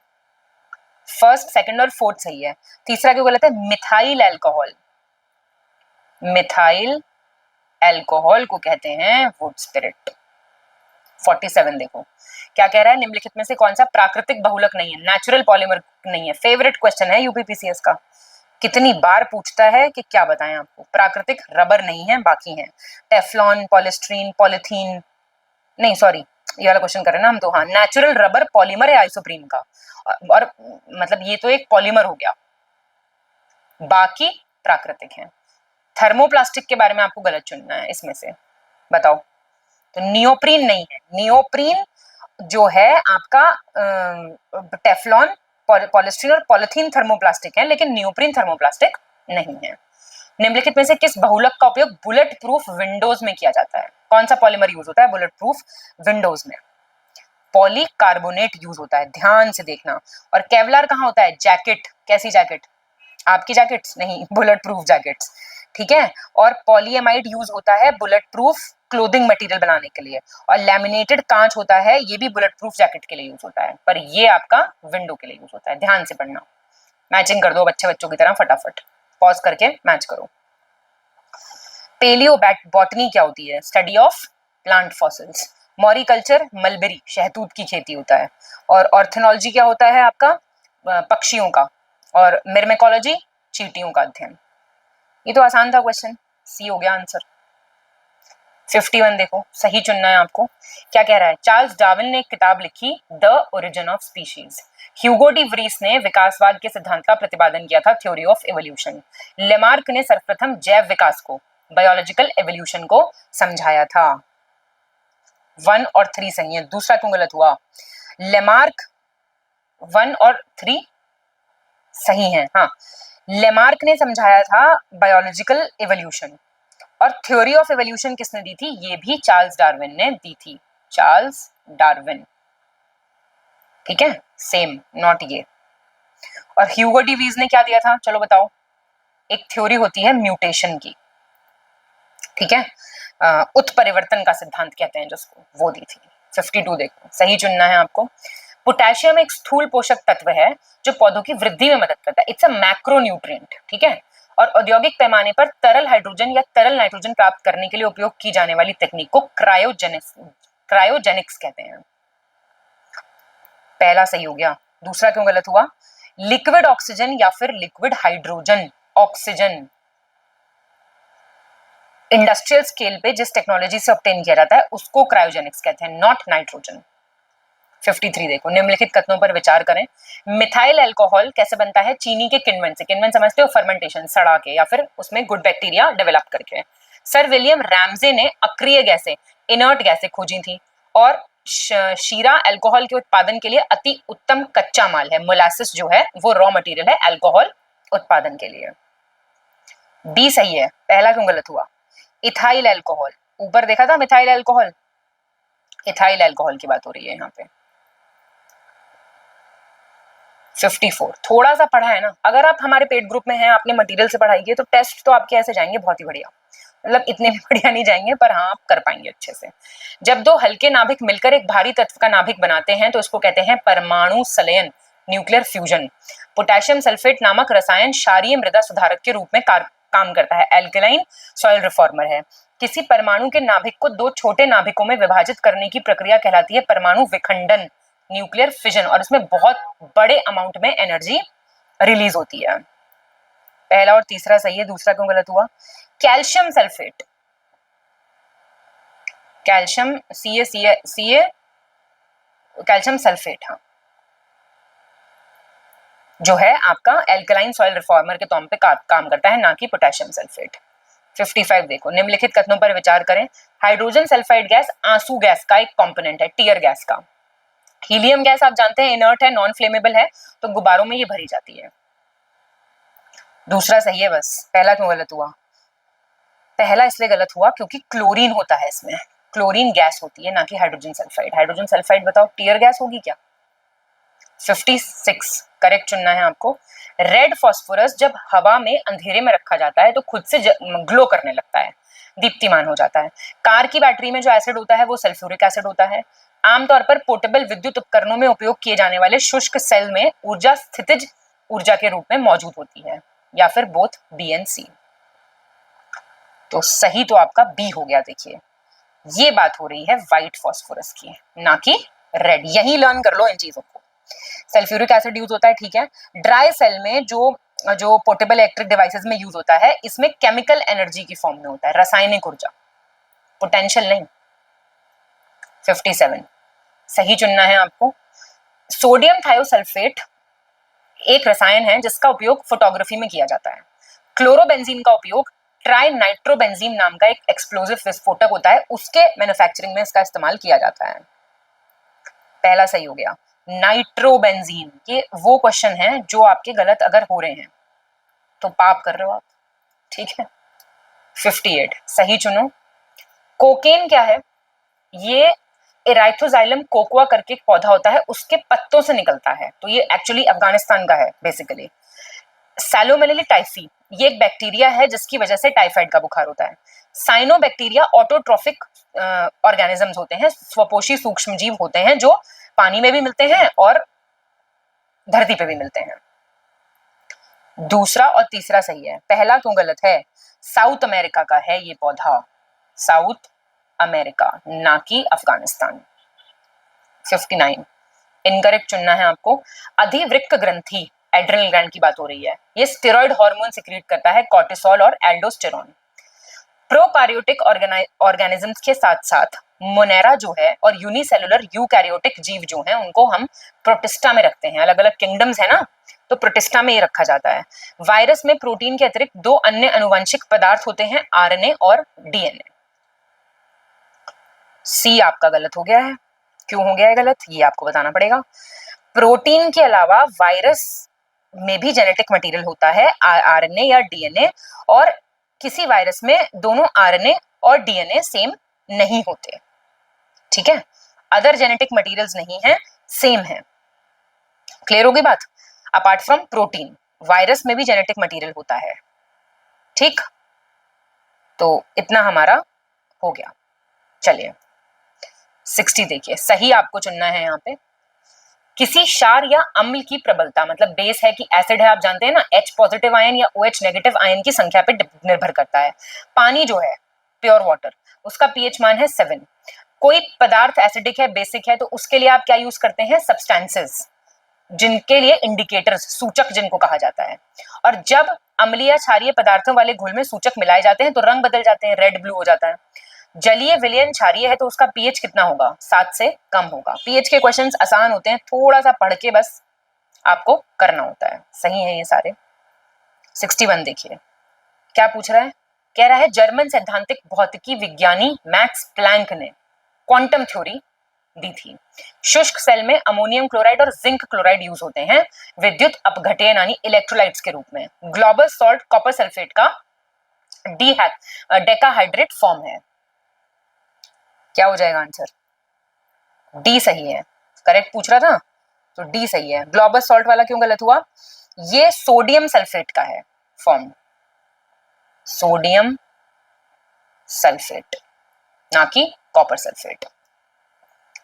फर्स्ट, सेकंड और फोर्थ सही है। तीसरा क्यों गलत है? मिथाइल अल्कोहल, मिथाइल अल्कोहल को कहते हैं वुड स्पिरिट। 47 देखो, क्या कह रहा है? निम्नलिखित में से कौन सा प्राकृतिक बहुलक नहीं है, नेचुरल पॉलीमर नहीं है? फेवरेट क्वेश्चन है यूपीपीसीएस का, कितनी बार पूछता है कि क्या बताएं आपको। प्राकृतिक रबर नहीं है, बाकी हैं टेफ्लॉन, पॉलिस्ट्रीन, पॉलिथीन, नहीं सॉरी ये वाला क्वेश्चन कर रहे हैं ना हम तो। हाँ, नेचुरल रबर पॉलीमर है आइसोप्रीन का, और मतलब ये तो एक पॉलीमर हो गया, बाकी प्राकृतिक हैं। थर्मोप्लास्टिक के बारे में आपको गलत चुनना है इसमें से, बताओ। तो नियोप्रीन नहीं है, नियोप्रीन जो है आपका टेफ्लॉन, पॉलिस्टीरीन और पॉलिथीन थर्मोप्लास्टिक है, लेकिन नियोप्रीन थर्मोप्लास्टिक नहीं है। निम्नलिखित में से किस बहुलक का उपयोग बुलेट प्रूफ विंडोज में किया जाता है? कौन सा पॉलीमर यूज होता है बुलेट प्रूफ विंडोज में? पॉलीकार्बोनेट यूज होता है, ध्यान से देखना। और केवलार कहाँ होता है? जैकेट, कैसी जैकेट? आपकी जैकेट्स नहीं, बुलेट प्रूफ जैकेट्स, ठीक है। और पॉलीएमाइड यूज होता है बुलेट प्रूफ क्लोथिंग मटेरियल बनाने के लिए। और लैमिनेटेड कांच होता है, ये भी बुलेट प्रूफ जैकेट के लिए यूज होता है, पर ये आपका विंडो के लिए यूज होता है। ध्यान से पढ़ना, मैचिंग कर दो बच्चों की तरह, फटाफट पॉज करके मैच करो। पेलियो बॉटनी क्या होती है? Study of plant fossils. Moriculture mulberry, शहतूत की खेती होता है। और ऑर्थोलॉजी क्या होता है आपका? पक्षियों का। और मिर्मेकोलॉजी चींटियों का अध्ययन। ये तो आसान था क्वेश्चन, सी हो गया आंसर। 51 देखो, सही चुनना है आपको। क्या कह रहा है? चार्ल्स डार्विन ने एक किताब लिखी, the origin of species. Hugo de Vries ने विकासवाद के सिद्धांत का प्रतिपादन किया था, थ्योरी ऑफ एवोल्यूशन। लेमार्क ने सर्वप्रथम जैव विकास को, बायोलॉजिकल एवोल्यूशन को समझाया था। 1 और 3 सही है, दूसरा क्यों गलत हुआ? लेमार्क 1 और 3 सही है। हाँ, लेमार्क ने समझाया था बायोलॉजिकल एवोल्यूशन। और थ्योरी ऑफ एवोल्यूशन किसने दी थी? ये भी चार्ल्स डार्विन ने दी थी, चार्ल्स डार्विन, ठीक है, सेम, नॉट ये। और ह्यूगो डी व्रीस ने क्या दिया था? चलो बताओ। एक थ्योरी होती है म्यूटेशन की, ठीक है, उत्परिवर्तन का सिद्धांत कहते हैं जिसको, वो दी थी। 52 देखो, सही चुनना है आपको। पोटेशियम एक स्थूल पोषक तत्व है जो पौधों की वृद्धि में मदद करता है। इट्स अ मैक्रोन्यूट्रिएंट, ठीक है। और औद्योगिक पैमाने पर तरल हाइड्रोजन या तरल नाइट्रोजन प्राप्त करने के लिए उपयोग की जाने वाली तकनीक को क्रायोजेनिक्स कहते हैं। पहला सही हो गया, दूसरा क्यों गलत हुआ? लिक्विड ऑक्सीजन या फिर liquid hydrogen oxygen industrial scale पे जिस टेक्नोलॉजी से ऑब्टेन किया जाता है उसको क्रायोजेनिक्स कहते हैं, नॉट नाइट्रोजन। 53 देखो, निम्नलिखित कथनों पर विचार करें। मिथाइल अल्कोहल कैसे बनता है? चीनी के किण्वन से। किण्वन समझते हो? फर्मेंटेशन, सड़ा के या फिर उसमें गुड बैक्टीरिया डेवलप करके। सर विलियम रैमजे ने अक्रिय गैसें, इनर्ट गैसें खोजी थी। और शीरा अल्कोहल के उत्पादन के लिए अति उत्तम कच्चा माल है। मोलासिस जो है वो रॉ मटेरियल है अल्कोहल उत्पादन के लिए। बी सही है, पहला क्यों गलत हुआ? इथाइल अल्कोहल, ऊपर देखा था मिथाइल अल्कोहल, इथाइल अल्कोहल की बात हो रही है यहाँ पे। 54 थोड़ा सा पढ़ा है ना, अगर आप हमारे पेड ग्रुप में हैं, आपने मटेरियल से पढ़ाई की, तो टेस्ट तो आपके ऐसे जाएंगे बहुत ही बढ़िया, मतलब इतने भी बढ़िया नहीं जाएंगे, पर हाँ आप कर पाएंगे अच्छे से। जब दो हल्के नाभिक मिलकर एक भारी तत्व का नाभिक बनाते हैं तो इसको कहते हैं परमाणु संलयन, न्यूक्लियर फ्यूजन। पोटेशियम सल्फेट नामक रसायन क्षारीय मृदा सुधारक के रूप में काम करता है, एल्कलाइन सॉइल रिफॉर्मर है। किसी परमाणु के नाभिक को दो छोटे नाभिकों में विभाजित करने की प्रक्रिया कहलाती है परमाणु विखंडन, न्यूक्लियर फिजन, और इसमें बहुत बड़े अमाउंट में एनर्जी रिलीज होती है। पहला और तीसरा सही है, दूसरा क्यों गलत हुआ? Calcium sulphate, calcium calcium sulphate, हाँ जो है आपका एल्कलाइन सॉइल रिफॉर्मर के तौर पे काम करता है, ना कि पोटेशियम सल्फेट। 55 देखो, निम्नलिखित कथनों पर विचार करें। हाइड्रोजन सल्फाइड गैस आंसू गैस का एक कंपोनेंट है, टीयर गैस का। हीलियम गैस आप जानते हैं इनर्ट है, नॉन फ्लेमेबल है, तो गुब्बारों में ये भरी जाती है। दूसरा सही है, बस पहला क्यों गलत हुआ? पहला इसलिए गलत हुआ क्योंकि क्लोरीन होता है इसमें, क्लोरीन गैस होती है, ना कि हाइड्रोजन सल्फाइड। हाइड्रोजन सल्फाइड बताओ टीयर गैस होगी क्या? 56 करेक्ट चुनना है आपको। रेड फास्फोरस जब हवा में अंधेरे में रखा जाता है तो खुद से ग्लो करने लगता है, दीप्तिमान हो जाता है। कार की बैटरी में जो एसिड होता है वो सल्फ्यूरिक एसिड होता है। आमतौर पर पोर्टेबल विद्युत उपकरणों में उपयोग किए जाने वाले शुष्क सेल में ऊर्जा स्थितिज ऊर्जा के रूप में मौजूद होती है, या फिर बोथ बी एंड सी। तो सही तो आपका बी हो गया। देखिए ये बात हो रही है व्हाइट फास्फोरस की, ना कि रेड। यही लर्न कर लो इन चीजों को। सल्फ्यूरिक एसिड यूज होता है, ठीक है। ड्राई सेल में जो पोर्टेबल इलेक्ट्रिक डिवाइसेस में यूज होता है, इसमें केमिकल एनर्जी की फॉर्म में होता है, रासायनिक ऊर्जा, पोटेंशियल नहीं। 57 सही चुनना है आपको। सोडियम थायोसल्फेट एक रसायन है जिसका उपयोग फोटोग्राफी में किया जाता है। क्लोरोबेंजीन का उपयोग ट्राई नाइट्रोबेंजीन नाम का एक एक्सप्लोजिव विस्फोटक होता है, उसके मैन्युफैक्चरिंग में इसका इस्तेमाल किया जाता है। पहला सही हो गया, नाइट्रोबेंजीन। ये वो क्वेश्चन है जो आपके गलत अगर हो रहे हैं तो पाप कर रहे हो आप, ठीक है। 58 सही चुनो। कोकेन क्या है? ये एराइथोजाइलम कोकोआ करके एक पौधा होता है, उसके पत्तों से निकलता है, तो ये एक्चुअली अफगानिस्तान का है बेसिकली। सैलोमेलिली टाइफी ये एक बैक्टीरिया है जिसकी वजह से टाइफाइड का बुखार होता है। साइनोबैक्टीरिया ऑटोट्रोफिक ऑर्गेनिजम्स होते हैं, स्वपोषी सूक्ष्मजीव होते हैं जो पानी में भी मिलते हैं और धरती पे भी मिलते हैं। दूसरा और तीसरा सही है, पहला क्यों गलत है? साउथ अमेरिका का है ये पौधा, साउथ अमेरिका, ना कि अफगानिस्तान। 59 इनकरेक्ट चुनना है आपको। अधिवृक्क ग्रंथि, एड्रिनल ग्लैंड की बात हो रही है, ये स्टेरॉइड हार्मोन सिक्रीट करता है, कॉर्टिसोल और एल्डोस्टेरोन। प्रोकार्योटिक ऑर्गेनिजम्स के साथ साथ मोनेरा जो है और यूनिसेलुलर यूकैरियोटिक जीव जो हैं उनको हम प्रोटिस्टा में रखते हैं। अलग अलग किंगडम्स है ना, तो प्रोटिस्टा में ये रखा जाता है। वायरस में प्रोटीन के अतिरिक्त दो अन्य अनुवांशिक पदार्थ होते हैं, आरएनए और डीएनए। सी आपका गलत हो गया है। क्यों हो गया है गलत, ये आपको बताना पड़ेगा। प्रोटीन के अलावा वायरस में भी जेनेटिक मटेरियल होता है, आरएनए या डीएनए, और किसी वायरस में दोनों आरएनए और डीएनए सेम नहीं होते, ठीक है। अदर जेनेटिक मटेरियल्स नहीं है, सेम है। क्लियर होगी बात? अपार्ट फ्रॉम प्रोटीन, वायरस में भी जेनेटिक मटेरियल होता है, ठीक। तो इतना हमारा हो गया। चलिए 60 देखिए, सही आपको चुनना है यहाँ पे। किसी क्षार या अम्ल की प्रबलता, मतलब बेस है कि एसिड है, आप जानते हैं ना, H पॉजिटिव आयन या OH नेगेटिव आयन की संख्या पे निर्भर करता है। पानी जो है प्योर वाटर, उसका पीएच मान है 7। कोई पदार्थ एसिडिक है, बेसिक है, तो उसके लिए आप क्या यूज करते हैं? सब्सटेंसेस, जिनके लिए इंडिकेटर्स, सूचक जिनको कहा जाता है। और जब अम्लीय क्षारीय पदार्थों वाले घुल में सूचक मिलाए जाते हैं तो रंग बदल जाते हैं, रेड ब्लू हो जाता है। जलीय विलयन क्षारीय है तो उसका पीएच कितना होगा? 7 से कम होगा। पीएच के क्वेश्चंस आसान होते हैं, थोड़ा सा पढ़ के बस आपको करना होता है। सही है ये सारे। 61 देखिए क्या पूछ रहा है, कह रहा है जर्मन सैद्धांतिक भौतिकी विज्ञानी मैक्स प्लैंक ने क्वांटम थ्योरी दी थी। शुष्क सेल में अमोनियम क्लोराइड और जिंक क्लोराइड यूज होते हैं विद्युत अपघटन यानी इलेक्ट्रोलाइट्स के रूप में। ग्लोबल सॉल्ट कॉपर सल्फेट का डेकाहाइड्रेट फॉर्म है। क्या हो जाएगा आंसर? डी सही है। करेक्ट पूछ रहा था तो डी सही है। ग्लोबल सॉल्ट वाला क्यों गलत हुआ? ये सोडियम सल्फेट का है फॉर्म, सोडियम सल्फेट, ना कि कॉपर सल्फेट।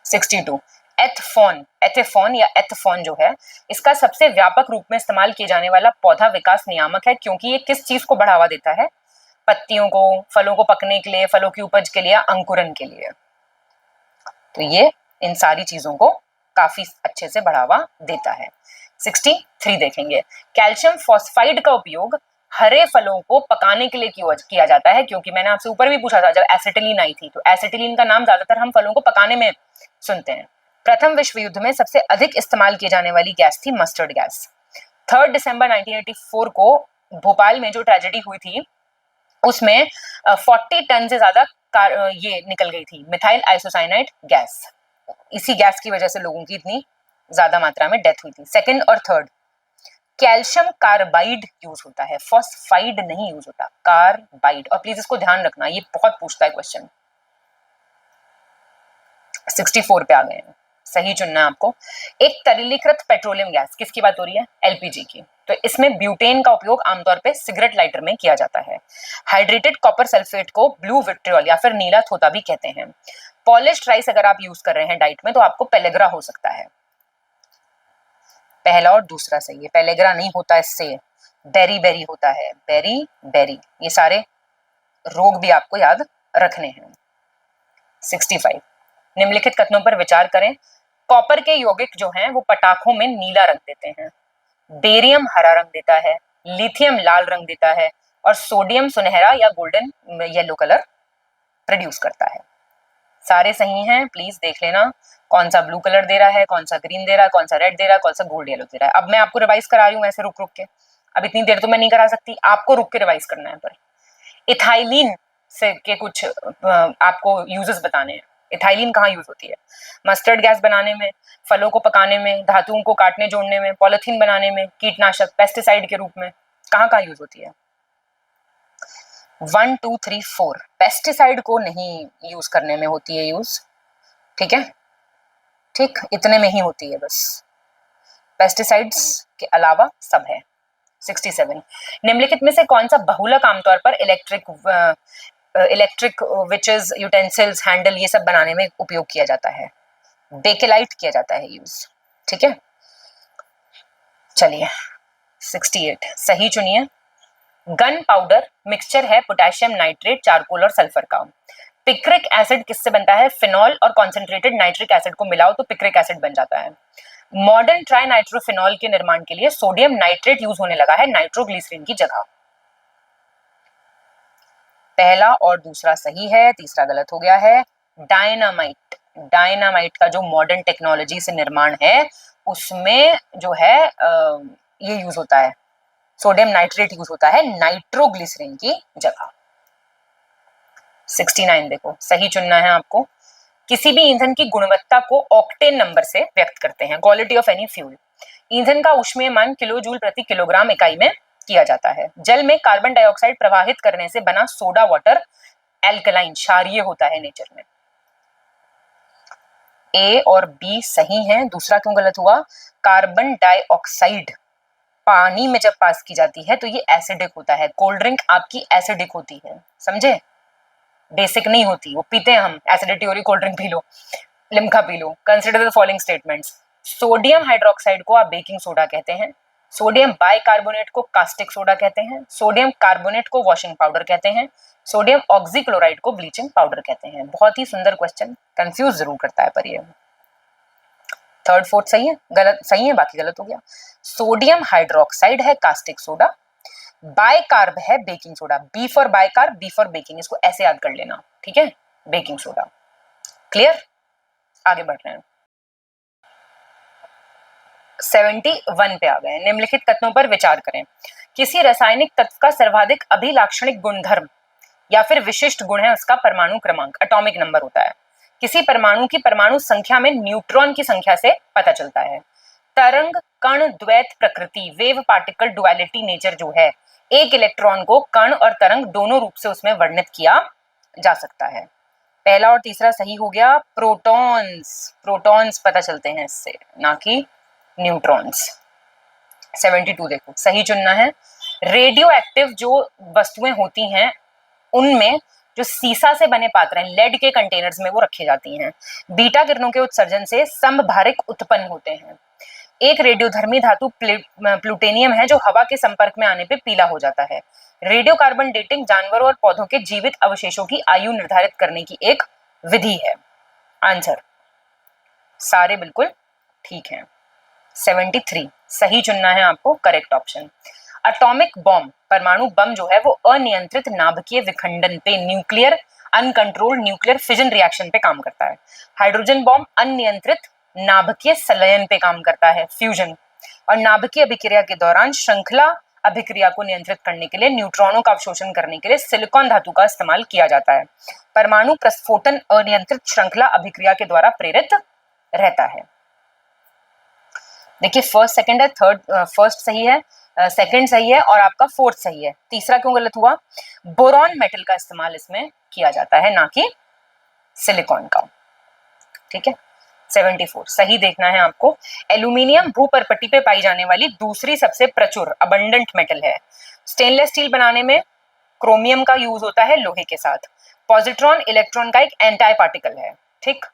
62 एथेफॉन या एथफॉन जो है, इसका सबसे व्यापक रूप में इस्तेमाल किए जाने वाला पौधा विकास नियामक है, क्योंकि ये किस चीज को बढ़ावा देता है? पत्तियों को, फलों को पकने के लिए, फलों की उपज के लिए, अंकुरन के लिए। तो ये इन सारी चीजों को काफी अच्छे से बढ़ावा देता है। 63 देखेंगे, कैल्शियम फॉस्फाइड का उपयोग हरे फलों को पकाने के लिए किया जाता है, क्योंकि मैंने आपसे ऊपर भी पूछा था जब एसिटिलीन आई थी, तो एसिटिलीन का नाम ज्यादातर हम फलों को पकाने में सुनते हैं। प्रथम विश्व युद्ध में सबसे अधिक इस्तेमाल की जाने वाली गैस थी मस्टर्ड गैस। 3 दिसंबर 1984 को भोपाल में जो ट्रेजेडी हुई थी उसमें 40 टन से ज्यादा ये निकल गई थी मिथाइल आइसोसाइनाइड गैस। इसी गैस की वजह से लोगों की इतनी ज्यादा मात्रा में डेथ हुई थी। सेकंड और थर्ड, कैल्शियम कार्बाइड यूज होता है, फॉस्फाइड नहीं यूज होता, कार्बाइड। और प्लीज इसको ध्यान रखना, ये बहुत पूछता है क्वेश्चन। 64 पे आ गए हैं, सही चुनना है आपको। एक तरलीकृत पेट्रोलियम गैस, किसकी बात हो रही है? एलपीजी की। तो इसमें ब्यूटेन का उपयोग आमतौर पे सिगरेट लाइटर में किया जाता है। हाइड्रेटेड कॉपर सल्फेट को ब्लू विट्रियोल या फिर नीला थोता भी कहते हैं। पॉलिश्ड राइस अगर आप यूज कर रहे हैं डाइट में तो आपको पेलेग्रा हो सकता है। पहला और दूसरा सही है, पेलेग्रा नहीं होता, इससे बेरी बेरी होता है, बेरी बेरी। ये सारे रोग भी आपको याद रखने हैं। 65, निम्नलिखित कथनों पर विचार करें। कॉपर के यौगिक जो हैं वो पटाखों में नीला रंग देते हैं, बेरियम हरा रंग देता है, लिथियम लाल रंग देता है और सोडियम सुनहरा या गोल्डन येलो कलर प्रोड्यूस करता है। सारे सही हैं, प्लीज देख लेना कौन सा ब्लू कलर दे रहा है, कौन सा ग्रीन दे रहा है, कौन सा रेड दे रहा है, कौन सा गोल्ड येलो दे रहा है। अब मैं आपको रिवाइज करा रही हूँ ऐसे रुक रुक के, अब इतनी देर तो मैं नहीं करा सकती, आपको रुक के रिवाइज करना है। पर इथाइलिन से के कुछ आपको यूजेस बताने हैं। इथाइलिन कहाँ यूज होती है? मस्टर्ड गैस बनाने में, फलों को पकाने में, धातुओं को काटने जोड़ने में, पॉलिथीन बनाने में, कीटनाशक पेस्टिसाइड के रूप में। कहाँ कहाँ यूज होती है? 1 2 3 4 पेस्टिसाइड को नहीं यूज करने में होती है यूज, ठीक है, ठीक, इतने में ही होती है बस, पेस्टिसाइड्स के अलावा सब है। 67, निम्नलिखित में से कौन सा बहुलक आमतौर पर इलेक्ट्रिक विचेस, यूटेंसिल्स, हैंडल ये सब बनाने में उपयोग किया जाता है? बेकेलाइट किया जाता है यूज, ठीक है। चलिए 68 सही चुनिए। गन पाउडर मिक्सचर है पोटेशियम नाइट्रेट, चारकोल और सल्फर का। पिक्रिक एसिड किससे बनता है? फिनॉल और कॉन्सेंट्रेटेड नाइट्रिक एसिड को मिलाओ तो पिक्रिक एसिड बन जाता है। मॉडर्न ट्राई नाइट्रोफिनॉल के निर्माण के लिए सोडियम नाइट्रेट यूज होने लगा है नाइट्रोग्लिसरीन की जगह। पहला और दूसरा सही है, तीसरा गलत हो गया है। डायनामाइट, डायनामाइट का जो मॉडर्न टेक्नोलॉजी से निर्माण है उसमें जो है ये यूज होता है, सोडियम नाइट्रेट यूज होता है नाइट्रोग्लिसरीन की जगह। 69 देखो, सही चुनना है आपको। किसी भी ईंधन की गुणवत्ता को ऑक्टेन नंबर से व्यक्त करते हैं, क्वालिटी ऑफ एनी फ्यूल। ईंधन का ऊष्मीयमान किलोजूल प्रति किलोग्राम इकाई में किया जाता है। जल में कार्बन डाइऑक्साइड प्रवाहित करने से बना सोडा वाटर एल्कलाइन, क्षारीय होता है नेचर में। ए और बी सही हैं, दूसरा क्यों गलत हुआ? कार्बन डाइऑक्साइड पानी में जब पास की जाती है तो ये एसिडिक होता है। कोल्ड ड्रिंक आपकी एसिडिक होती है, समझे, बेसिक नहीं होती। वो पीते हैं हम, एसिडिटी हो रही, cold drink P low, Limca P low. Consider the following statements. Sodium hydroxide को आप बेकिंग सोडा कहते हैं, सोडियम बाइकार्बोनेट को कास्टिक सोडा कहते हैं, सोडियम कार्बोनेट को वॉशिंग पाउडर कहते हैं, सोडियम ऑक्सीक्लोराइड को ब्लीचिंग पाउडर कहते हैं। बहुत ही सुंदर क्वेश्चन, कंफ्यूज जरूर करता है पर ये। थर्ड फोर्थ सही है, गलत सही है, बाकी गलत हो गया। सोडियम हाइड्रोक्साइड है कास्टिक सोडा, बाइकार्ब है baking soda. B for bicarb, B for baking, इसको ऐसे याद कर लेना, ठीक है, बेकिंग सोडा। क्लियर, आगे बढ़ रहे हैं। 71 पे आ गए। निम्नलिखित कथनों पर विचार करें। किसी रासायनिक तत्व का सर्वाधिक अभिलाक्षणिक गुणधर्म या फिर विशिष्ट गुण है उसका परमाणु क्रमांक, एटॉमिक नंबर होता है। किसी परमाणु की परमाणु संख्या में न्यूट्रॉन की संख्या से पता चलता है। तरंग कण द्वैत प्रकृति, वेव पार्टिकल डुअलिटी नेचर जो है, एक इलेक्ट्रॉन को कण और तरंग दोनों रूप से उसमें वर्णित किया जा सकता है। पहला और तीसरा सही हो गया। प्रोटॉन्स, प्रोटॉन्स पता चलते हैं इससे, ना कि न्यूट्रॉन्स। 72 देखो, सही चुनना है। रेडियो एक्टिव जो वस्तुएं होती हैं उनमें जो सीसा से बने पात्र हैं, लेड के कंटेनर्स में वो रखी जाती हैं। बीटा किरणों के उत्सर्जन से समभारिक उत्पन्न होते हैं। एक रेडियोधर्मी धातु प्लूटेनियम है जो हवा के संपर्क में आने पे पीला हो जाता है। रेडियो कार्बन डेटिंग जानवरों और पौधों के जीवित अवशेषों की आयु निर्धारित करने की एक विधि है। आंसर सारे बिल्कुल ठीक हैं। 73 सही चुनना है आपको, करेक्ट ऑप्शन। एटॉमिक बॉम्ब, परमाणु बम जो है वो अनियंत्रित नाभिकीय विखंडन पे, nuclear uncontrolled nuclear fission reaction पे काम करता है। हाइड्रोजन बॉम्ब अनियंत्रित नाभिकीय संलयन पे काम करता है, फ्यूजन। और नाभिकीय अभिक्रिया के दौरान श्रृंखला अभिक्रिया को नियंत्रित करने के लिए न्यूट्रॉनों का अवशोषण करने के लिए सिलिकॉन धातु का इस्तेमाल किया जाता है। परमाणु प्रस्फोटन अनियंत्रित श्रृंखला अभिक्रिया के द्वारा प्रेरित रहता है। देखिए फर्स्ट सेकंड है, फर्स्ट सही है, सेकंड सही है और आपका फोर्थ सही है। तीसरा क्यों गलत हुआ? बोरॉन मेटल का इस्तेमाल इसमें किया जाता है, ना कि सिलिकॉन का। ठीक है, 74 सही देखना है आपको। एल्यूमिनियम भूपर्पटी पे पाई जाने वाली दूसरी सबसे प्रचुर अबंडेंट मेटल है। स्टेनलेस स्टील बनाने में क्रोमियम का यूज होता है लोहे के साथ। पॉजिट्रॉन इलेक्ट्रॉन का एक एंटी पार्टिकल है। ठीक,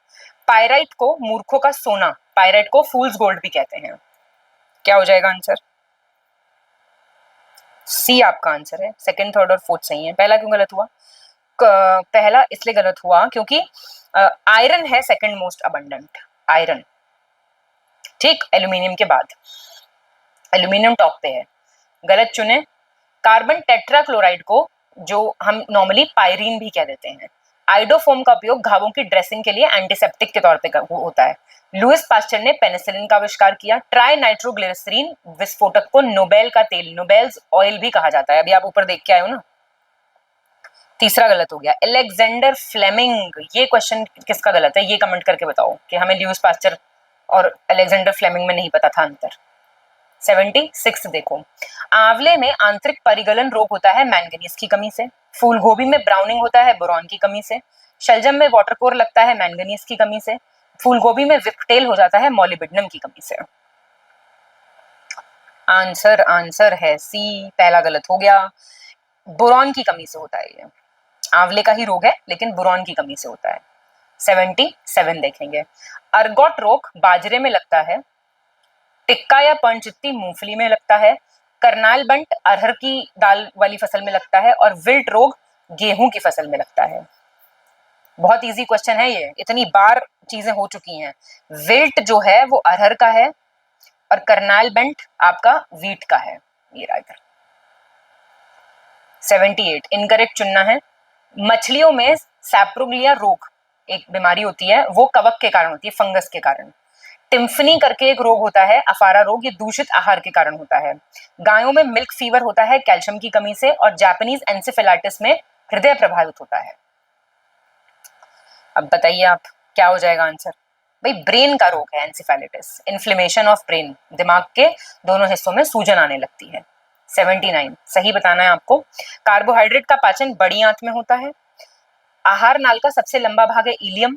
पायराइट को मूर्खों का सोना, पायराइट को फूल्स गोल्ड भी कहते हैं। क्या हो जाएगा आंसर? सी आपका आंसर है। सेकंड, थर्ड और फोर्थ सही है। पहला क्यों गलत हुआ? पहला इसलिए गलत हुआ क्योंकि आयरन है सेकंड मोस्ट अबंडेंट, आयरन। ठीक, एल्यूमिनियम के बाद एल्यूमिनियम टॉप पे है, गलत चुने। कार्बन टेट्राक्लोराइड को जो हम नॉर्मली पायरीन भी कह देते हैं। आइडोफोम का उपयोग घावों की ड्रेसिंग के लिए एंटीसेप्टिक के तौर पे होता है। लुइस पास्चर ने पेनिसिलिन का आविष्कार किया। ट्राई नाइट्रोग्लिसरीन विस्फोटक को नोबेल का तेल, नोबेल्स ऑयल भी कहा जाता है। अभी आप ऊपर देख के आए हो ना। तीसरा गलत हो गया। अलेक्जेंडर फ्लेमिंग, ये क्वेश्चन किसका गलत है ये कमेंट करके बताओ कि हमें लुइस पास्चर और अलेक्जेंडर फ्लेमिंग में नहीं पता था अंतर। 76 देखो, आंवले में आंतरिक परिगलन रोग होता है मैंगनीज की कमी से। फूल गोभी में ब्राउनिंग होता है बोरॉन की कमी से। शलजम में वाटरकोर लगता है मैंगनीज की कमी से। फूल गोभी में विपटेल हो जाता है मॉलिब्डेनम की कमी से। आंसर है सी, पहला गलत हो गया। बोरॉन की कमी से होता है ये, आंवले का ही रोग है लेकिन बोरॉन की कमी से होता है। 77 देखेंगे। अर्गोट रोग बाजरे में लगता है। टिक्का या पर्णचित्ती मूंगफली में लगता है। करनाल बंट अरहर की दाल वाली फसल में लगता है और विल्ट रोग गेहूं की फसल में लगता है। बहुत इजी क्वेश्चन है ये, इतनी बार चीजें हो चुकी हैं। विल्ट जो है वो अरहर का है और करनाल बंट आपका वीट का है। ये रहा इधर। 78 इनकरेक्ट चुनना है। मछलियों में सैप्रोग्लिया रोग एक बीमारी होती है, वो कवक के कारण होती है, फंगस के कारण। टिम्फनी करके एक रोग होता है, अफारा रोग, ये दूषित आहार के कारण होता है। गायों में मिल्क फीवर होता है कैल्शियम की कमी से। और जापानीज एंसेफेलाइटिस में हृदय प्रभावित होता है। अब बताइए आप क्या हो जाएगा आंसर? भाई ब्रेन का रोग है एंसेफेलाइटिस, इन्फ्लेमेशन ऑफ ब्रेन, दिमाग के दोनों हिस्सों में सूजन आने लगती है। 79 सही बताना है आपको। कार्बोहाइड्रेट का पाचन बड़ी आंत में होता है। आहार नाल का सबसे लंबा भाग है इलियम।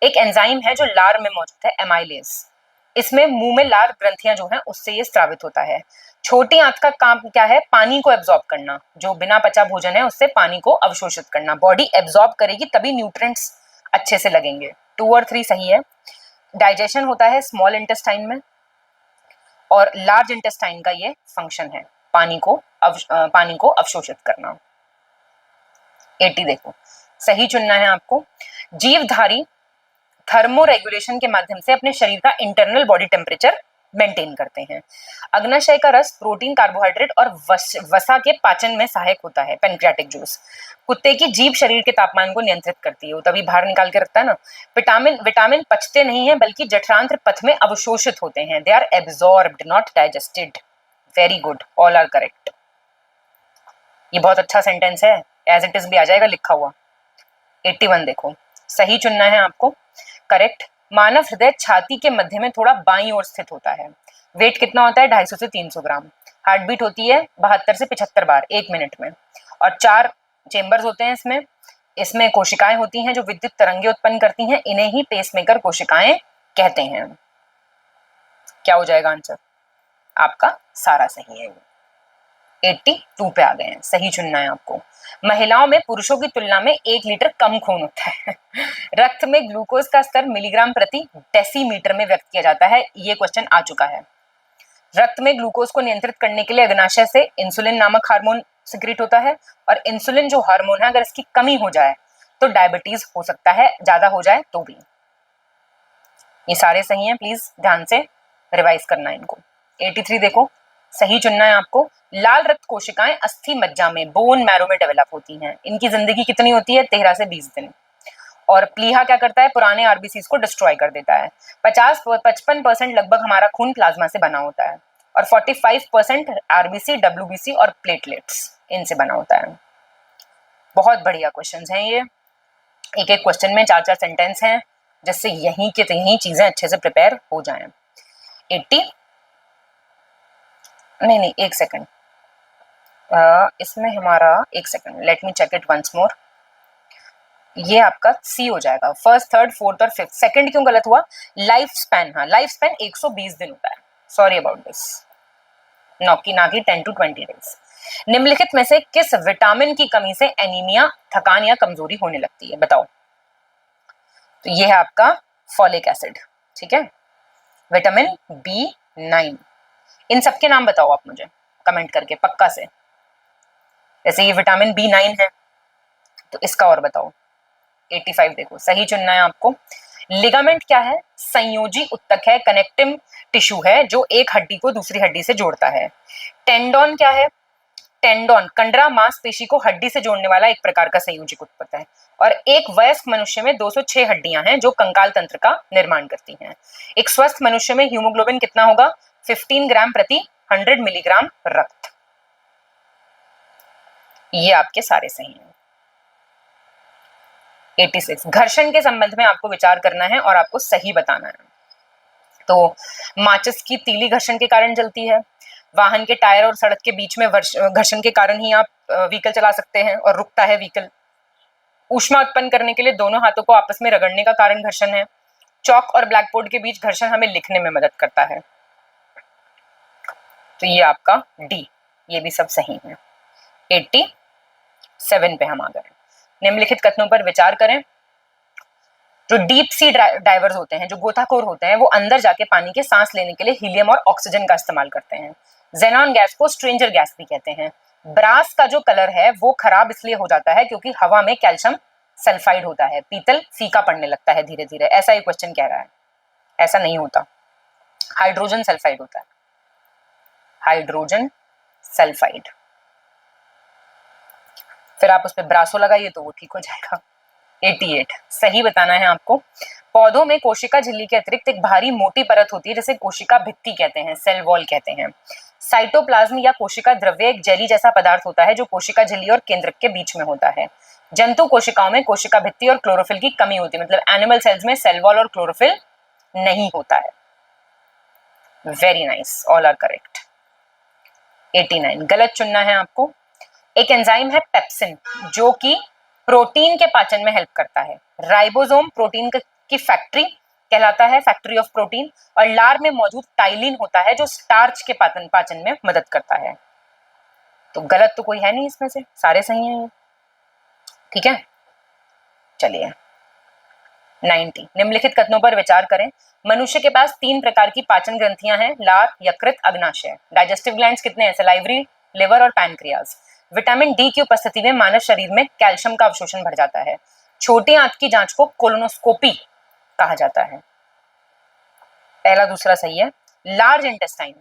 एक एंजाइम है जो लार में मौजूद है, एमाइलेज। इसमें मुंह में लार ग्रंथियां जो हैं उससे ये स्रावित होता है। छोटी आंत का काम क्या है? पानी को एब्जॉर्ब करना, जो बिना पचा भोजन है उससे पानी को अवशोषित करना। बॉडी एब्जॉर्ब करेगी तभी न्यूट्रिएंट्स अच्छे से लगेंगे। 2 और 3 सही है। डाइजेशन होता है स्मॉल इंटेस्टाइन में और लार्ज इंटेस्टाइन का ये फंक्शन है पानी को अवशोषित करना। 80 देखो, सही चुनना है आपको। जीवधारी थर्मो रेगुलेशन के माध्यम से अपने शरीर का इंटरनल बॉडी टेम्परेचर मेंटेन करते हैं। अग्नाशय का रस प्रोटीन, कार्बोहाइड्रेट और वसा के पाचन में सहायक होता है। Pancreatic juice. कुत्ते की जीभ शरीर के तापमान को नियंत्रित करती है, वो तभी बाहर निकाल के रखता है ना। विटामिन पचते नहीं है बल्कि जठरांत्र पथ में अवशोषित होते हैं। They are absorbed not digested. Very good, all are correct. ये बहुत अच्छा सेंटेंस है, एज इट इज भी आ जाएगा लिखा हुआ। 81 देखो, सही चुनना है आपको। करेक्ट। मानव हृदय छाती के मध्य में थोड़ा बाईं ओर स्थित होता है। वेट कितना होता है? 250 से 300 ग्राम। हार्ट बीट होती है 72 से 75 बार 1 मिनट में। और 4 चेंबर्स होते हैं इसमें। इसमें कोशिकाएं होती हैं जो विद्युत तरंगे उत्पन्न करती हैं, इन्हें ही पेसमेकर कोशिकाएं कहते हैं। क्या हो जाएगा आंसर? आपका सारा सही है। 82 पे आ गए हैं, सही चुनना है आपको। महिलाओं में पुरुषों की तुलना में 1 लीटर कम खून होता है। रक्त में ग्लूकोज का स्तर मिलीग्राम प्रति डेसीमीटर में व्यक्त किया जाता है। ये क्वेश्चन आ चुका है। रक्त में ग्लूकोज को नियंत्रित करने के लिए अग्नाशय से इंसुलिन नामक हार्मोन सिक्रीट होता है। और इंसुलिन जो हार्मोन है अगर इसकी कमी हो जाए तो डायबिटीज हो सकता है, ज्यादा हो जाए तो भी। ये सारे सही हैं, प्लीज ध्यान से रिवाइज करना है इनको। 83 देखो, सही चुनना है आपको। लाल रक्त कोशिकाएं अस्थि मज्जा में, बोन मैरो में डेवलप होती हैं। इनकी जिंदगी कितनी होती है? 13 से 20 दिन। और प्लीहा क्या करता है? पुराने आरबीसीज को डिस्ट्रॉय कर देता है। 55% लगभग हमारा खून प्लाज्मा से बना होता है। और 45% आरबीसी, डब्ल्यूबीसी और प्लेटलेट्स इनसे बना होता है। बहुत बढ़िया क्वेश्चंस हैं ये, एक एक क्वेश्चन में 4-4 सेंटेंस हैं, जिससे यहीं के यहीं चीजें अच्छे से प्रिपेयर हो जाएं। 80 नहीं, एक सेकंड, इसमें हमारा एक second, let me check it once more. ये आपका सी हो जाएगा, फर्स्ट, थर्ड, फोर्थ और फिफ्थ। सेकंड क्यों गलत हुआ? लाइफ स्पैन, हाँ लाइफ स्पैन 120 दिन होता है, सॉरी अबाउट दिस, ना कि 10 to 20 डेज। निम्नलिखित में से किस विटामिन की कमी से एनीमिया, थकान या कमजोरी होने लगती है? बताओ। तो ये है आपका फॉलिक एसिड, ठीक है, विटामिन B9। इन सबके नाम बताओ आप मुझे कमेंट करके पक्का से। जैसे ये विटामिन B9 है, तो इसका और बताओ। 85 देखो, सही चुनना है आपको। लिगामेंट क्या है? संयोजी उत्तक है, कनेक्टिव टिश्यू है जो एक हड्डी को दूसरी हड्डी से जोड़ता है। टेंडोन क्या है? टेंडोन कंडरा मांसपेशी को हड्डी से जोड़ने वाला एक प्रकार का संयोजिक उत्तक है। और एक वयस्क मनुष्य में 206 हड्डियां हैं जो कंकाल तंत्र का निर्माण करती हैं। एक स्वस्थ मनुष्य में हीमोग्लोबिन कितना होगा? 15 ग्राम प्रति 100 मिलीग्राम रक्त। ये आपके सारे सही हैं। 86 घर्षण के संबंध में आपको विचार करना है और आपको सही बताना है। तो माचिस की तीली घर्षण के कारण जलती है, वाहन के टायर और सड़क के बीच में घर्षण के कारण ही आप व्हीकल चला सकते हैं और रुकता है व्हीकल। ऊष्मा उत्पन्न करने के लिए दोनों हाथों को आपस में रगड़ने का कारण घर्षण है। चौक और ब्लैक बोर्ड के बीच घर्षण हमें लिखने में मदद करता है। तो ये आपका डी, ये भी सब सही है। 87 पे हम आ गए। निम्नलिखित कथनों पर विचार करें। जो डीप सी डाइवर्स होते हैं, जो गोताखोर होते हैं, वो अंदर जाके पानी के सांस लेने के लिए हीलियम और ऑक्सीजन का इस्तेमाल करते हैं। जेनॉन गैस को स्ट्रेंजर गैस भी कहते हैं। ब्रास का जो कलर है वो खराब इसलिए हो जाता है क्योंकि हवा में कैल्शियम सल्फाइड होता है। पीतल फीका पड़ने लगता है धीरे धीरे, ऐसा ही क्वेश्चन कह रहा है। ऐसा नहीं होता, हाइड्रोजन सल्फाइड होता है, हाइड्रोजन सल्फाइड। फिर आप उस पर ब्रासो लगाइए तो वो ठीक हो जाएगा। 88 सही बताना है आपको। पौधों में कोशिका झिल्ली के अतिरिक्त एक भारी मोटी परत होती है जिसे कोशिका भित्ति कहते हैं, सेल वॉल कहते हैं। साइटोप्लाज्म या कोशिका द्रव्य एक जेली जैसा पदार्थ होता है जो कोशिका झिल्ली और केंद्रक के बीच में होता है। जंतु कोशिकाओं में कोशिका भित्ति और क्लोरोफिल की कमी होती है, मतलब एनिमल सेल्स में सेल वॉल और क्लोरोफिल नहीं होता है। Very nice, all are correct. 89 गलत चुनना है आपको। एक एंजाइम है पेप्सिन जो कि प्रोटीन के पाचन में हेल्प करता है। राइबोसोम प्रोटीन की फैक्ट्री कहलाता है, फैक्ट्री ऑफ प्रोटीन। और लार में मौजूद टाइलिन होता है जो स्टार्च के पाचन में मदद करता है। तो गलत तो कोई है नहीं इसमें से, सारे सही हैं ये, ठीक है। चलिए 90 निम्नलिखित कथनों पर विचार करें। मनुष्य के पास 3 प्रकार की पाचन ग्रंथियां हैं, लार, यकृत, अग्नाशय। डाइजेस्टिव ग्लैंड्स कितने हैं? सलाइवरी, लिवर और पैनक्रियाज। विटामिन डी की उपस्थिति में मानव शरीर में कैल्शियम का अवशोषण बढ़ जाता है। छोटी आंत की जांच को कोलोनोस्कोपी कहा जाता है। पहला दूसरा सही है। लार्ज इंटेस्टाइन,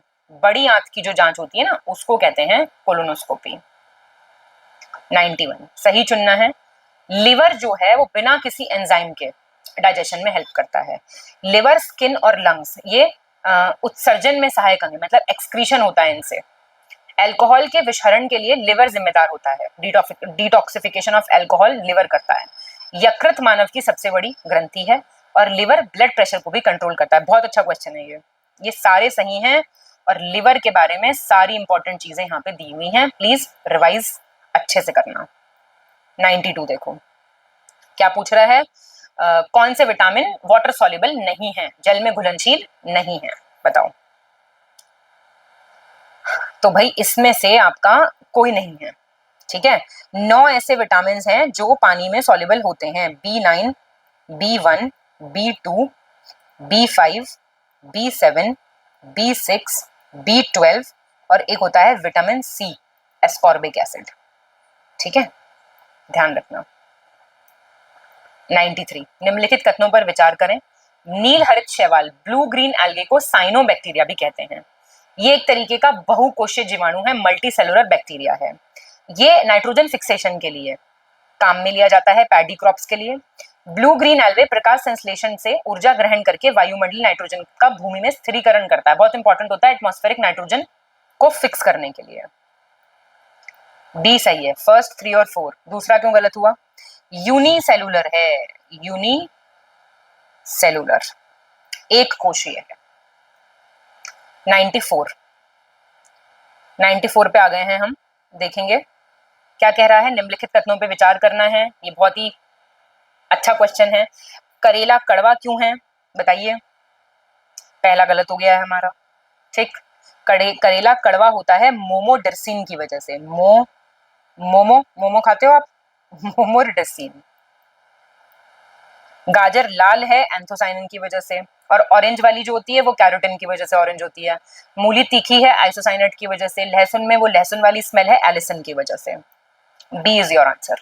बड़ी आंत की जो जांच होती है ना, उसको कहते हैं कोलोनोस्कोपी। 91 सही चुनना है। लिवर जो है वो बिना किसी एंजाइम के डाइजेशन में हेल्प करता है। लिवर, स्किन और लंग्स ये उत्सर्जन में सहायक अंग है, मतलब एक्सक्रीशन होता है इनसे। अल्कोहल के विषहरण के लिए लिवर जिम्मेदार होता है। डिटॉक्सिफिकेशन ऑफ अल्कोहल लिवर करता है। यकृत मानव की सबसे बड़ी ग्रंथि है और लिवर ब्लड प्रेशर को भी कंट्रोल करता है। बहुत अच्छा क्वेश्चन है ये सारे सही हैं। और लिवर के बारे में सारी इंपॉर्टेंट चीजें यहाँ पे दी हुई हैं, प्लीज रिवाइज अच्छे से करना। 92 देखो क्या पूछ रहा है। कौन से विटामिन वाटर सॉल्युबल नहीं है, जल में घुलनशील नहीं है, बताओ। तो भाई इसमें से आपका कोई नहीं है, ठीक है। 9 ऐसे विटामिन हैं जो पानी में सॉल्युबल होते हैं। B9, B1, B2, B5, B7, B6, B12 और एक होता है विटामिन सी, एस्कॉर्बिक एसिड, ठीक है, ध्यान रखना। 93 निम्नलिखित कथनों पर विचार करें। नील हरित शैवाल, ब्लू ग्रीन एल्गे को साइनोबैक्टीरिया भी कहते हैं। ये एक तरीके का बहुकोशीय जीवाणु है, मल्टी सेलुलर बैक्टीरिया है। ये नाइट्रोजन फिक्सेशन के लिए काम में लिया जाता है, पैडी क्रॉप्स के लिए। ब्लू ग्रीन एल्वे प्रकाश संश्लेषण से ऊर्जा ग्रहण करके वायुमंडलीय नाइट्रोजन का भूमि में स्थिरीकरण करता है, बहुत इंपॉर्टेंट होता है एटमॉस्फेरिक नाइट्रोजन को फिक्स करने के लिए। डी सही है, फर्स्ट 3 और 4। दूसरा क्यों गलत हुआ? यूनिसेलुलर है, यूनिसेलुलर, एक कोशीय है। 94 पे आ गए हैं हम, देखेंगे क्या कह रहा है। निम्नलिखित कथनों पे विचार करना है, ये बहुत ही अच्छा क्वेश्चन है। करेला कड़वा क्यों है बताइए। पहला गलत हो गया है हमारा, ठीक। करेला कड़वा होता है मोमोडर्सिन की वजह से। मोमो खाते हो आप? मोमोडर्सिन। गाजर लाल है एंथोसाइनिन की वजह से, और ऑरेंज वाली जो होती है वो कैरोटीन की वजह से ऑरेंज होती है। मूली तीखी है आइसोसाइनेट की वजह से। लहसुन में वो लहसुन वाली स्मेल है एलिसिन की वजह से। B is your answer.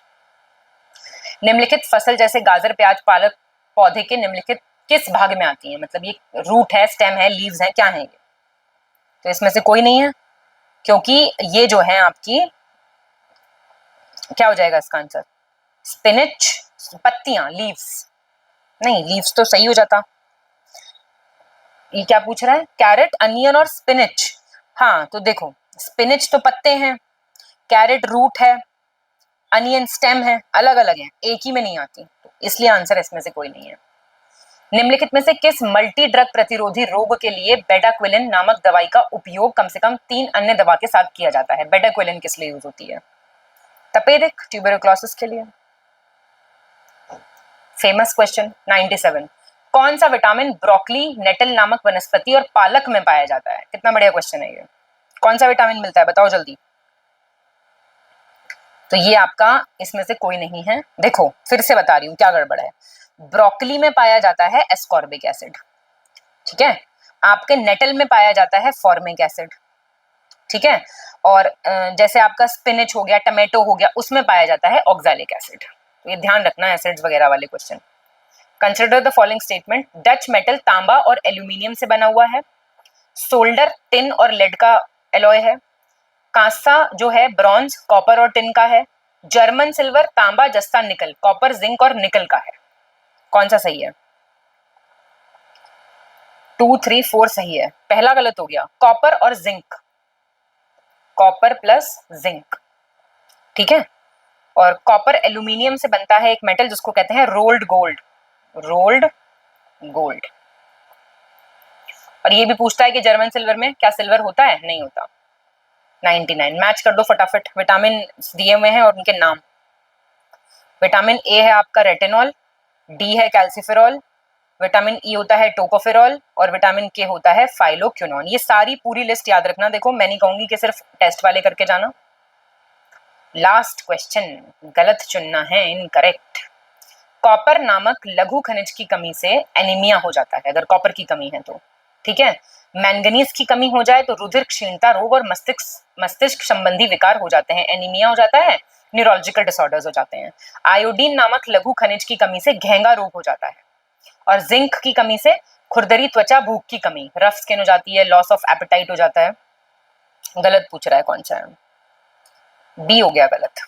निम्नलिखित फसल जैसे गाजर प्याज पालक पौधे के निम्नलिखित किस भाग में आती है? मतलब ये रूट है, स्टेम है, लीव्स है, क्या है ये? तो इसमें से कोई नहीं है, क्योंकि ये जो है आपकी, क्या हो जाएगा इसका आंसर? स्पिनच, पत्तियां, लीव्स नहीं, लीव्स तो सही हो जाता। ये क्या पूछ रहा है? कैरेट, अनियन और स्पिनच। हाँ तो देखो, स्पिनच तो पत्ते हैं, कैरेट रूट है, अनियन स्टेम है, अलग अलग है, एक ही में नहीं आती, तो इसलिए आंसर इसमें से कोई नहीं है। निम्नलिखित में से किस मल्टी ड्रग प्रतिरोधी रोग के लिए बेडाक्विलिन नामक दवाई का उपयोग कम से कम 3 अन्य दवा के साथ किया जाता है? बेडाक्विलिन किस लिए यूज होती है? तपेदिक, ट्यूबरक्लोसिस के लिए। Famous question 97। कौन सा विटामिन ब्रोकली, नेटल नामक वनस्पति और पालक में पाया जाता है? कितना बढ़िया क्वेश्चन है ये। कौन सा विटामिन मिलता है बताओ जल्दी। तो ये आपका इसमें से कोई नहीं है। देखो फिर से बता रही हूँ क्या गड़बड़ है। ब्रोकली में पाया जाता है एस्कॉर्बिक एसिड, ठीक है। आपके नेटल में पाया जाता है फॉर्मिक एसिड, ठीक है। और जैसे आपका स्पिनच हो गया, टमाटो हो गया, उसमें पाया जाता है ऑक्सैलिक एसिड। तो ये ध्यान रखना एसिड्स वगैरह वाले question. Consider the following statement. Dutch metal तांबा और एल्यूमिनियम से बना हुआ है। सोल्डर टिन और लेड का एलॉय है। कांसा जो है ब्रॉन्ज, कॉपर और टिन का है। जर्मन सिल्वर तांबा जस्ता निकल, कॉपर जिंक और निकल का है। कौन सा सही है? 2, 3, 4 सही है, पहला गलत हो गया। कॉपर और जिंक, कॉपर प्लस जिंक, ठीक है। और कॉपर एल्यूमिनियम से बनता है एक मेटल जिसको कहते हैं रोल्ड गोल्ड, रोल्ड गोल्ड। और ये भी पूछता है कि जर्मन सिल्वर में क्या सिल्वर होता है? नहीं होता। 99 मैच कर दो फटाफट। विटामिन दिए हुए हैं और उनके नाम। विटामिन ए है आपका रेटिनॉल, डी है कैल्सिफेरॉल, विटामिन ई होता है टोकोफेरॉल और विटामिन के होता है फाइलोक्विनोन। ये सारी पूरी लिस्ट याद रखना। देखो मैं नहीं कहूंगी कि सिर्फ टेस्ट वाले करके जाना। लास्ट क्वेश्चन, गलत चुनना है, इनकरेक्ट। कॉपर नामक लघु खनिज की कमी से एनीमिया हो जाता है अगर कॉपर की कमी है तो, ठीक है। मैंगनीज की कमी हो जाए तो रुधिर क्षीणता रोग और मस्तिष्क संबंधी विकार हो जाते हैं, एनीमिया हो जाता है, न्यूरोलॉजिकल डिसऑर्डर्स हो जाते हैं। आयोडीन नामक लघु खनिज की कमी से घेंगा रोग हो जाता है, और जिंक की कमी से खुरदरी त्वचा, भूख की कमी, रफ स्किन हो जाती है, लॉस ऑफ एपेटाइट हो जाता है। गलत पूछ रहा है कौन सा है? बी हो गया गलत।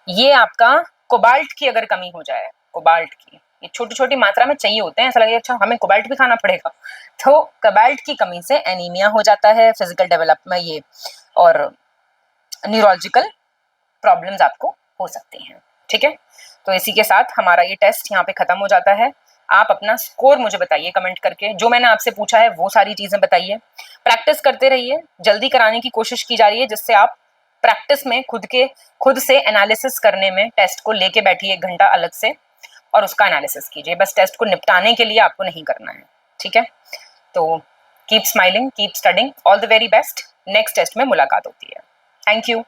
ये आपका कोबाल्ट की अगर कमी हो जाए, कोबाल्ट की, ये छोटी छोटी मात्रा में चाहिए होते हैं, ऐसा लगेगा अच्छा हमें कोबाल्ट भी खाना पड़ेगा, तो कोबाल्ट की कमी से एनीमिया हो जाता है, फिजिकल डेवलपमेंट ये और न्यूरोलॉजिकल प्रॉब्लम्स आपको हो सकती हैं, ठीक है। तो इसी के साथ हमारा ये टेस्ट यहाँ पे खत्म हो जाता है। आप अपना स्कोर मुझे बताइए कमेंट करके, जो मैंने आपसे पूछा है वो सारी चीजें बताइए। प्रैक्टिस करते रहिए, जल्दी कराने की कोशिश की जा रही है जिससे आप प्रैक्टिस में खुद से एनालिसिस करने में टेस्ट को लेके बैठिए 1 घंटा अलग से और उसका एनालिसिस कीजिए। बस टेस्ट को निपटाने के लिए आपको नहीं करना है, ठीक है। तो keep smiling, keep studying, all the very best. Next test में मुलाकात होती है। Thank you.